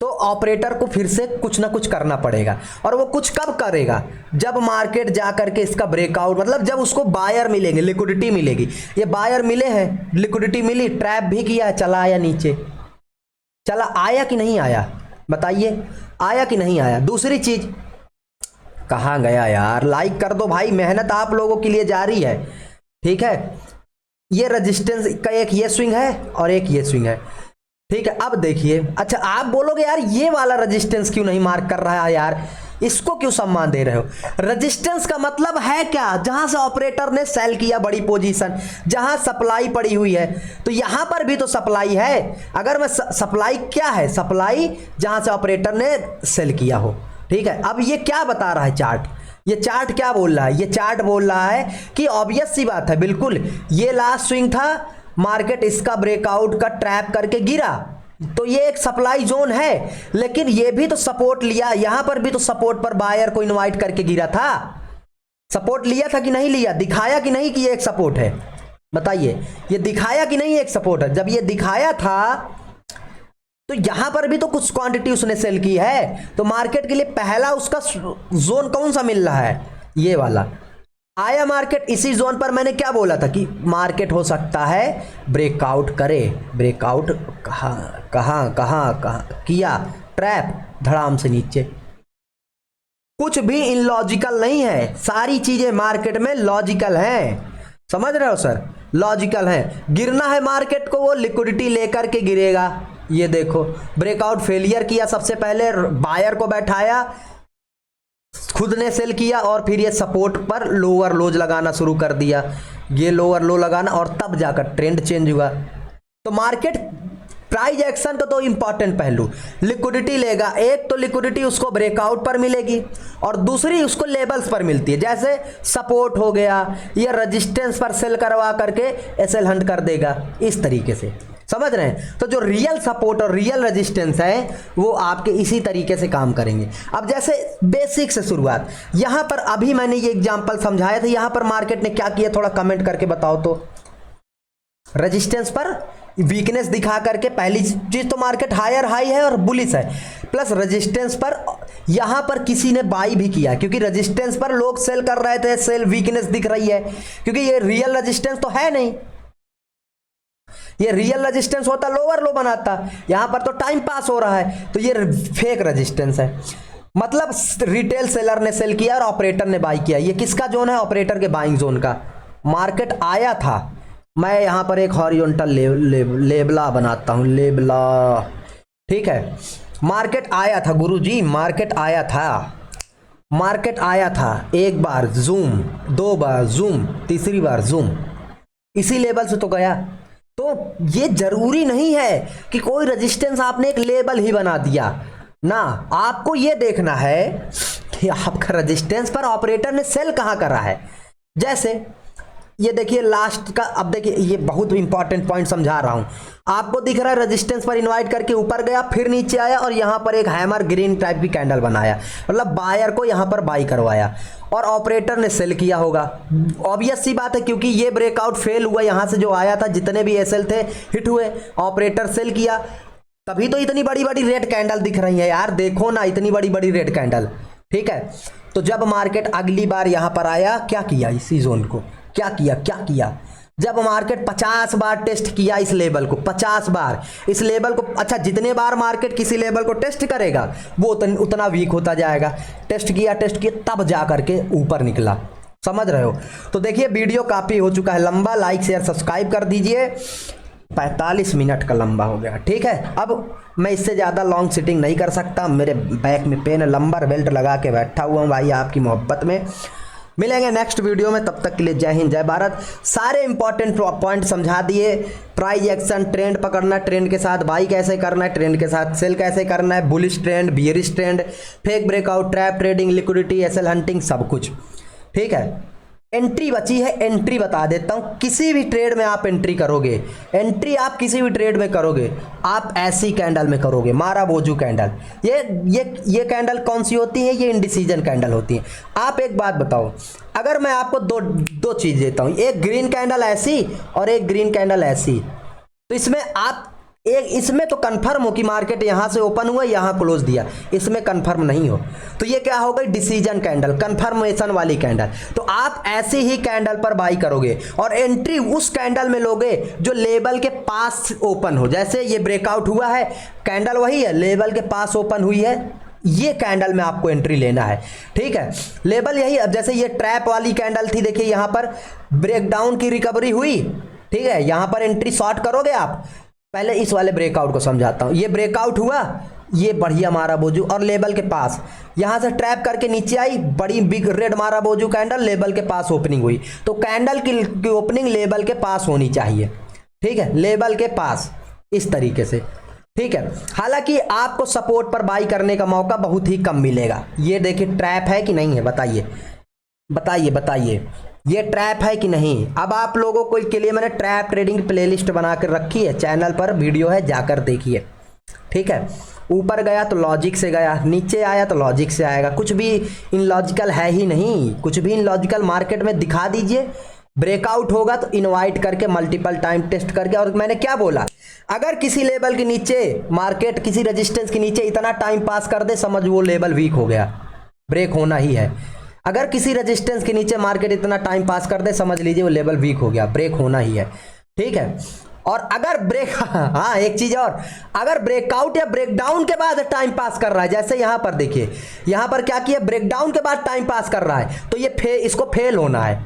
तो ऑपरेटर को फिर से कुछ ना कुछ करना पड़ेगा। और वो कुछ कब करेगा? जब मार्केट जा करके इसका ब्रेकआउट, मतलब जब उसको बायर मिलेंगे, लिक्विडिटी मिलेगी। ये बायर मिले हैं, लिक्विडिटी मिली, ट्रैप भी किया, चला आया नीचे, चला आया कि नहीं आया? बताइए, आया कि नहीं आया? दूसरी चीज, कहां गया यार? लाइक कर दो भाई, मेहनत आप लोगों के लिए जारी है, ठीक है। ये रेजिस्टेंस का एक ये स्विंग है और एक ये स्विंग है, ठीक है। अब देखिए, अच्छा आप बोलोगे यार ये वाला रेजिस्टेंस क्यों नहीं मार्क कर रहा है यार, इसको क्यों सम्मान दे रहे हो? रेजिस्टेंस का मतलब है क्या? जहां से ऑपरेटर ने सेल किया बड़ी पोजीशन, जहां सप्लाई पड़ी हुई है, तो यहां पर भी तो सप्लाई है। अगर मैं सप्लाई क्या है? सप्लाई जहां से ऑपरेटर ने सेल किया हो, ठीक है। अब ये क्या बता रहा है चार्ट? ये चार्ट क्या बोल रहा है? ये चार्ट बोल रहा है कि ऑब्वियस सी बात है, बिल्कुल, ये लास्ट स्विंग था, मार्केट इसका ब्रेकआउट का ट्रैप करके गिरा, तो ये एक सप्लाई जोन है। लेकिन ये भी तो सपोर्ट लिया, यहां पर भी तो सपोर्ट पर बायर को इनवाइट करके गिरा था। सपोर्ट लिया था कि नहीं लिया? दिखाया कि नहीं कि ये एक सपोर्ट है? बताइए, ये दिखाया कि नहीं एक सपोर्ट है? जब ये दिखाया था तो यहां पर भी तो कुछ क्वांटिटी उसने सेल की है। तो मार्केट के लिए पहला उसका जोन कौन सा मिल रहा है? ये वाला। आया मार्केट इसी जोन पर, मैंने क्या बोला था कि मार्केट हो सकता है ब्रेकआउट करे। ब्रेकआउट कहां किया? ट्रैप, धड़ाम से नीचे। कुछ भी इलॉजिकल नहीं है, सारी चीजें मार्केट में लॉजिकल हैं। समझ रहे हो सर, लॉजिकल है। गिरना है मार्केट को, वो लिक्विडिटी लेकर के गिरेगा। ये देखो ब्रेकआउट फेलियर किया, सबसे पहले बायर को बैठाया, खुद ने सेल किया और फिर ये सपोर्ट पर लोअर लोज लगाना शुरू कर दिया, ये लोअर लो लगाना, और तब जाकर ट्रेंड चेंज हुआ। तो मार्केट प्राइस एक्शन का तो इंपॉर्टेंट पहलू लिक्विडिटी लेगा। एक तो लिक्विडिटी उसको ब्रेकआउट पर मिलेगी और दूसरी उसको लेवल्स पर मिलती है, जैसे सपोर्ट हो गया या रेजिस्टेंस पर सेल करवा करके एसएल हंट कर देगा, इस तरीके से। समझ रहे हैं? तो जो रियल सपोर्ट और रियल रेजिस्टेंस है वो आपके इसी तरीके से काम करेंगे। अब जैसे बेसिक से शुरुआत, यहां पर अभी मैंने ये एग्जांपल समझाया था, यहां पर मार्केट ने क्या किया थोड़ा कमेंट करके बताओ तो। रेजिस्टेंस पर वीकनेस दिखा करके पहली चीज तो मार्केट हायर हाई है और बुलिश है, प्लस रेजिस्टेंस पर यहां पर किसी ने बाई भी किया, क्योंकि रेजिस्टेंस पर लोग सेल कर रहे थे, सेल वीकनेस दिख रही है, क्योंकि ये रियल रेजिस्टेंस तो है नहीं। ये रियल रेजिस्टेंस होता लोअर लो बनाता, यहां पर तो टाइम पास हो रहा है, तो ये फेक रेजिस्टेंस है। मतलब रिटेल सेलर ने सेल किया और ऑपरेटर ने बाई किया। ये किसका जोन है? ऑपरेटर के बाइंग जोन का। मार्केट आया था, मैं यहां पर एक हॉरिजॉन्टल लेबला बनाता हूं, लेबला, ठीक है। मार्केट आया था गुरुजी, मार्केट आया था, मार्केट आया था, एक बार जूम, दो बार जूम, तीसरी बार जूम, इसी लेवल से तो गया। तो ये जरूरी नहीं है कि कोई रेजिस्टेंस आपने एक लेबल ही बना दिया ना, आपको ये देखना है कि आपका रेजिस्टेंस पर ऑपरेटर ने सेल कहां करा है। जैसे ये देखिए लास्ट का, अब देखिए ये बहुत इंपॉर्टेंट पॉइंट समझा रहा हूं आपको। दिख रहा है रेजिस्टेंस पर इनवाइट करके ऊपर गया, फिर नीचे आया और यहां पर एक हैमर ग्रीन टाइप की कैंडल बनाया, मतलब बायर को यहां पर बाई करवाया और ऑपरेटर ने सेल किया होगा। ऑब्वियस सी बात है, क्योंकि ये ब्रेकआउट फेल हुआ, यहां से जो आया था जितने भी एसएल थे हिट हुए, ऑपरेटर सेल किया, तभी तो इतनी बड़ी बड़ी रेड कैंडल दिख रही है यार, देखो ना इतनी बड़ी बड़ी रेड कैंडल, ठीक है। तो जब मार्केट अगली बार यहां पर आया, क्या किया इसी जोन को, क्या किया, जब मार्केट 50 बार टेस्ट किया इस लेवल को, 50 बार इस लेवल को, अच्छा जितने बार मार्केट किसी लेवल को टेस्ट करेगा वो उतना वीक होता जाएगा। टेस्ट किया तब जा करके ऊपर निकला, समझ रहे हो। तो देखिए वीडियो काफी हो चुका है लंबा, लाइक शेयर सब्सक्राइब कर दीजिए, 45 मिनट का लंबा हो गया, ठीक है। अब मैं इससे ज़्यादा लॉन्ग सिटिंग नहीं कर सकता, मेरे बैक में पेन लंबर बेल्ट लगा के बैठा हुआ हूँ भाई आपकी मोहब्बत में। मिलेंगे नेक्स्ट वीडियो में, तब तक के लिए जय हिंद जय भारत। सारे इंपॉर्टेंट पॉइंट समझा दिए, प्राइस एक्शन, ट्रेंड पकड़ना, ट्रेंड के साथ बाई कैसे करना है, ट्रेंड के साथ सेल कैसे करना है, bullish trend, bearish trend, fake breakout, trap trading, liquidity, SL hunting, सब कुछ, ठीक है। एंट्री बची है, एंट्री बता देता हूं। किसी भी ट्रेड में आप एंट्री करोगे, एंट्री आप किसी भी ट्रेड में करोगे, आप ऐसी कैंडल में करोगे, मारा बोजू कैंडल। ये कैंडल कौन सी होती है? ये इंडिसीजन कैंडल होती है। आप एक बात बताओ, अगर मैं आपको दो चीज देता हूं, एक ग्रीन कैंडल ऐसी और एक ग्रीन कैंडल ऐसी, तो इसमें आप इसमें तो कंफर्म हो कि मार्केट यहां से ओपन हुआ, यहां क्लोज दिया, इसमें कंफर्म नहीं हो, तो ये क्या हो गई? डिसीजन कैंडल, कंफर्मेशन वाली कैंडल। तो आप ऐसी ही कैंडल पर बाई करोगे और एंट्री उस कैंडल में लोगे जो लेवल के पास ओपन हो। जैसे ये ब्रेकआउट हुआ है, कैंडल वही है, लेवल के पास ओपन हुई है, ये कैंडल में आपको एंट्री लेना है, ठीक है। लेवल यही, अब जैसे ये ट्रैप वाली कैंडल थी, देखिए यहां पर ब्रेकडाउन की रिकवरी हुई, ठीक है, यहां पर एंट्री शॉर्ट करोगे आप। पहले इस वाले ब्रेकआउट को समझाता हूं। ये ब्रेकआउट हुआ, ये बढ़िया मारा बोजू और लेवल के पास यहां से ट्रैप करके नीचे आई, बड़ी बिग रेड मारा बोजू कैंडल, लेवल के पास ओपनिंग हुई, तो कैंडल की ओपनिंग लेवल के पास होनी चाहिए, ठीक है, लेवल के पास, इस तरीके से, ठीक है। हालांकि आपको सपोर्ट पर बाई करने का मौका बहुत ही कम मिलेगा। ये देखिए ट्रैप है कि नहीं है, बताइए बताइए बताइए, ये ट्रैप है कि नहीं। अब आप लोगों को के लिए मैंने ट्रैप ट्रेडिंग प्लेलिस्ट बना कर रखी है, चैनल पर वीडियो है, जाकर देखिए, ठीक है। ऊपर गया तो लॉजिक से गया, नीचे आया तो लॉजिक से आएगा, कुछ भी इनलॉजिकल है ही नहीं, कुछ भी इनलॉजिकल मार्केट में दिखा दीजिए। ब्रेकआउट होगा तो इनवाइट करके मल्टीपल टाइम टेस्ट करके, और मैंने क्या बोला, अगर किसी लेवल के नीचे मार्केट किसी रेजिस्टेंस के नीचे इतना टाइम पास कर दे, समझ वो लेवल वीक हो गया, ब्रेक होना ही है। अगर किसी रेजिस्टेंस के नीचे मार्केट इतना टाइम पास कर दे, समझ लीजिए वो लेवल वीक हो गया, ब्रेक होना ही है, ठीक है। और अगर ब्रेक हाँ एक चीज और, अगर ब्रेकआउट या ब्रेकडाउन के बाद टाइम पास कर रहा है, जैसे यहां पर देखिए, यहां पर क्या किया, ब्रेकडाउन के बाद टाइम पास कर रहा है, तो ये इसको फेल होना है।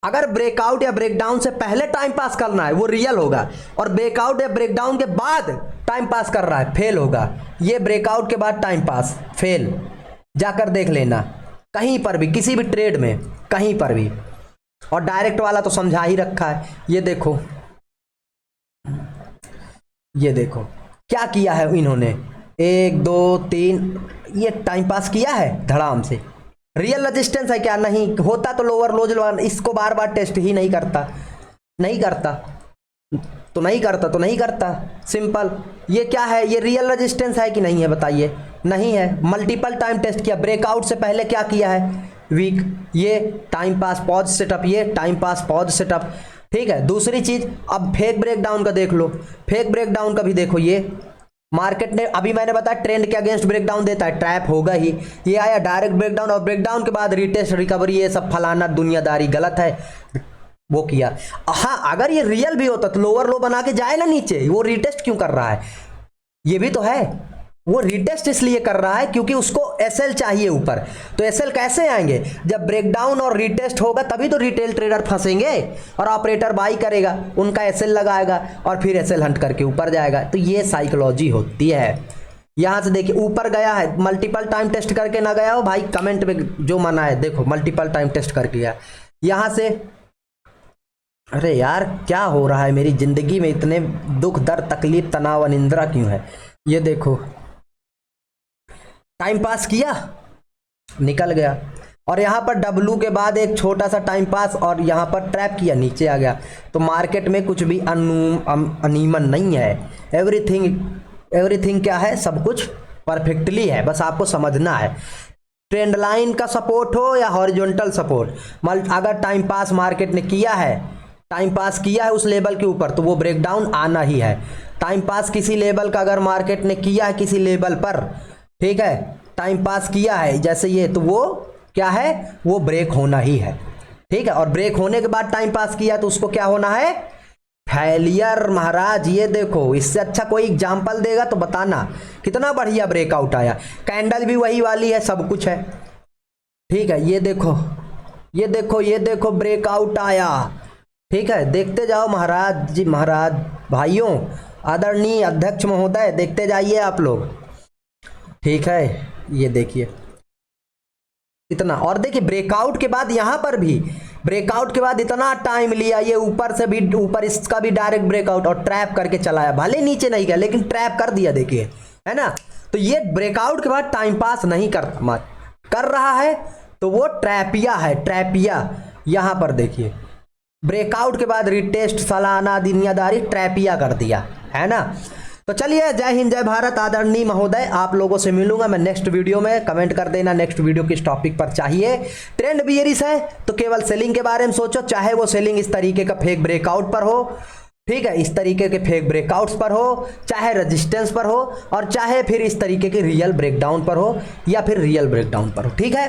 अगर ब्रेकआउट या ब्रेकडाउन से पहले टाइम पास करना है वो रियल होगा, और ब्रेकआउट या ब्रेकडाउन के बाद टाइम पास कर रहा है फेल होगा। ये ब्रेकआउट के बाद टाइम पास फेल, जाकर देख लेना कहीं पर भी, किसी भी ट्रेड में कहीं पर भी। और डायरेक्ट वाला तो समझा ही रखा है। ये देखो, ये देखो क्या किया है इन्होंने, 1 2 3 ये टाइम पास किया है धड़ाम से। रियल रेजिस्टेंस है क्या? नहीं होता तो लोअर लोज, इसको बार बार टेस्ट ही नहीं करता, नहीं करता तो नहीं करता तो नहीं करता, सिंपल। ये क्या है, ये रियल रेजिस्टेंस है कि नहीं है बताइए? नहीं है। मल्टीपल टाइम टेस्ट किया, ब्रेकआउट से पहले क्या किया है? वीक, ये टाइम पास पॉज सेटअप, ये टाइम पास पॉज सेटअप, ठीक है। दूसरी चीज, अब फेक ब्रेकडाउन का देख लो, फेक ब्रेकडाउन का भी देखो। ये मार्केट ने, अभी मैंने बताया ट्रेंड के अगेंस्ट ब्रेकडाउन देता है, ट्रैप होगा ही। ये आया डायरेक्ट ब्रेकडाउन, और ब्रेकडाउन के बाद रिटेस्ट रिकवरी, ये सब फलाना दुनियादारी गलत है, वो किया। हाँ, अगर ये रियल भी होता तो लोअर लो बना के जाए ना नीचे, वो रिटेस्ट क्यों कर रहा है? ये भी तो है, वो रिटेस्ट इसलिए कर रहा है क्योंकि उसको एसएल चाहिए ऊपर। तो एसएल कैसे आएंगे? जब ब्रेकडाउन और रिटेस्ट होगा तभी तो रिटेल ट्रेडर फंसेंगे, और ऑपरेटर बाई करेगा, उनका एसएल लगाएगा और फिर एसएल हंट करके ऊपर जाएगा। तो ये साइकोलॉजी होती है। यहां से देखिए ऊपर गया है, मल्टीपल टाइम टेस्ट करके ना गया हो भाई, कमेंट में जो मना है देखो, मल्टीपल टाइम टेस्ट करके गया। यहां से, अरे यार क्या हो रहा है मेरी जिंदगी में, इतने दुख दर्द तकलीफ तनाव अनिंद्रा क्यों है? ये देखो टाइम पास किया, निकल गया, और यहाँ पर डब्लू के बाद एक छोटा सा टाइम पास, और यहाँ पर ट्रैप किया, नीचे आ गया। तो मार्केट में कुछ भी अनियमन नहीं है, एवरीथिंग क्या है, सब कुछ परफेक्टली है, बस आपको समझना है। ट्रेंड लाइन का सपोर्ट हो या हॉरिजॉन्टल सपोर्ट, अगर टाइम पास मार्केट ने किया है, टाइम पास किया है उस लेवल के ऊपर, तो वो ब्रेकडाउन आना ही है। टाइम पास किसी लेवल का अगर मार्केट ने किया है किसी लेवल पर, ठीक है, टाइम पास किया है जैसे ये, तो वो क्या है, वो ब्रेक होना ही है, ठीक है। और ब्रेक होने के बाद टाइम पास किया तो उसको क्या होना है? फेलियर महाराज। ये देखो, इससे अच्छा कोई एग्जांपल देगा तो बताना कितना बढ़िया ब्रेकआउट आया, कैंडल भी वही वाली है, सब कुछ है, ठीक है। ये देखो, ये देखो, ये देखो ब्रेकआउट आया, ठीक है। देखते जाओ महाराज जी, महाराज भाइयों, आदरणीय अध्यक्ष महोदय, देखते जाइए आप लोग, ठीक है। ये देखिए इतना, और देखिए ब्रेकआउट के बाद यहां पर भी, ब्रेकआउट के बाद इतना टाइम लिया, ये ऊपर से भी, ऊपर इसका भी डायरेक्ट ब्रेकआउट, और ट्रैप करके चलाया, भले नीचे नहीं गया लेकिन ट्रैप कर दिया, देखिए, है ना। तो ये ब्रेकआउट के बाद टाइम पास नहीं कर रहा है, तो वो ट्रैपिया है, ट्रैपिया। यहां पर देखिए ब्रेकआउट के बाद रिटेस्ट, सालाना दुनियादारी, ट्रैपिया कर दिया, है ना। तो चलिए, जय हिंद जय भारत आदरणीय महोदय, आप लोगों से मिलूंगा मैं नेक्स्ट वीडियो में। कमेंट कर देना नेक्स्ट वीडियो किस टॉपिक पर चाहिए। ट्रेंड बियरिश है तो केवल सेलिंग के बारे में सोचो, चाहे वो सेलिंग इस तरीके का फेक ब्रेकआउट पर हो, ठीक है, इस तरीके के फेक ब्रेकआउट्स पर हो, चाहे रेजिस्टेंस पर हो, और चाहे फिर इस तरीके के रियल ब्रेकडाउन पर हो, या फिर रियल ब्रेकडाउन पर हो, ठीक है।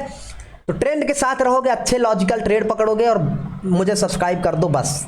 तो ट्रेंड के साथ रहोगे, अच्छे लॉजिकल ट्रेड पकड़ोगे, और मुझे सब्सक्राइब कर दो बस।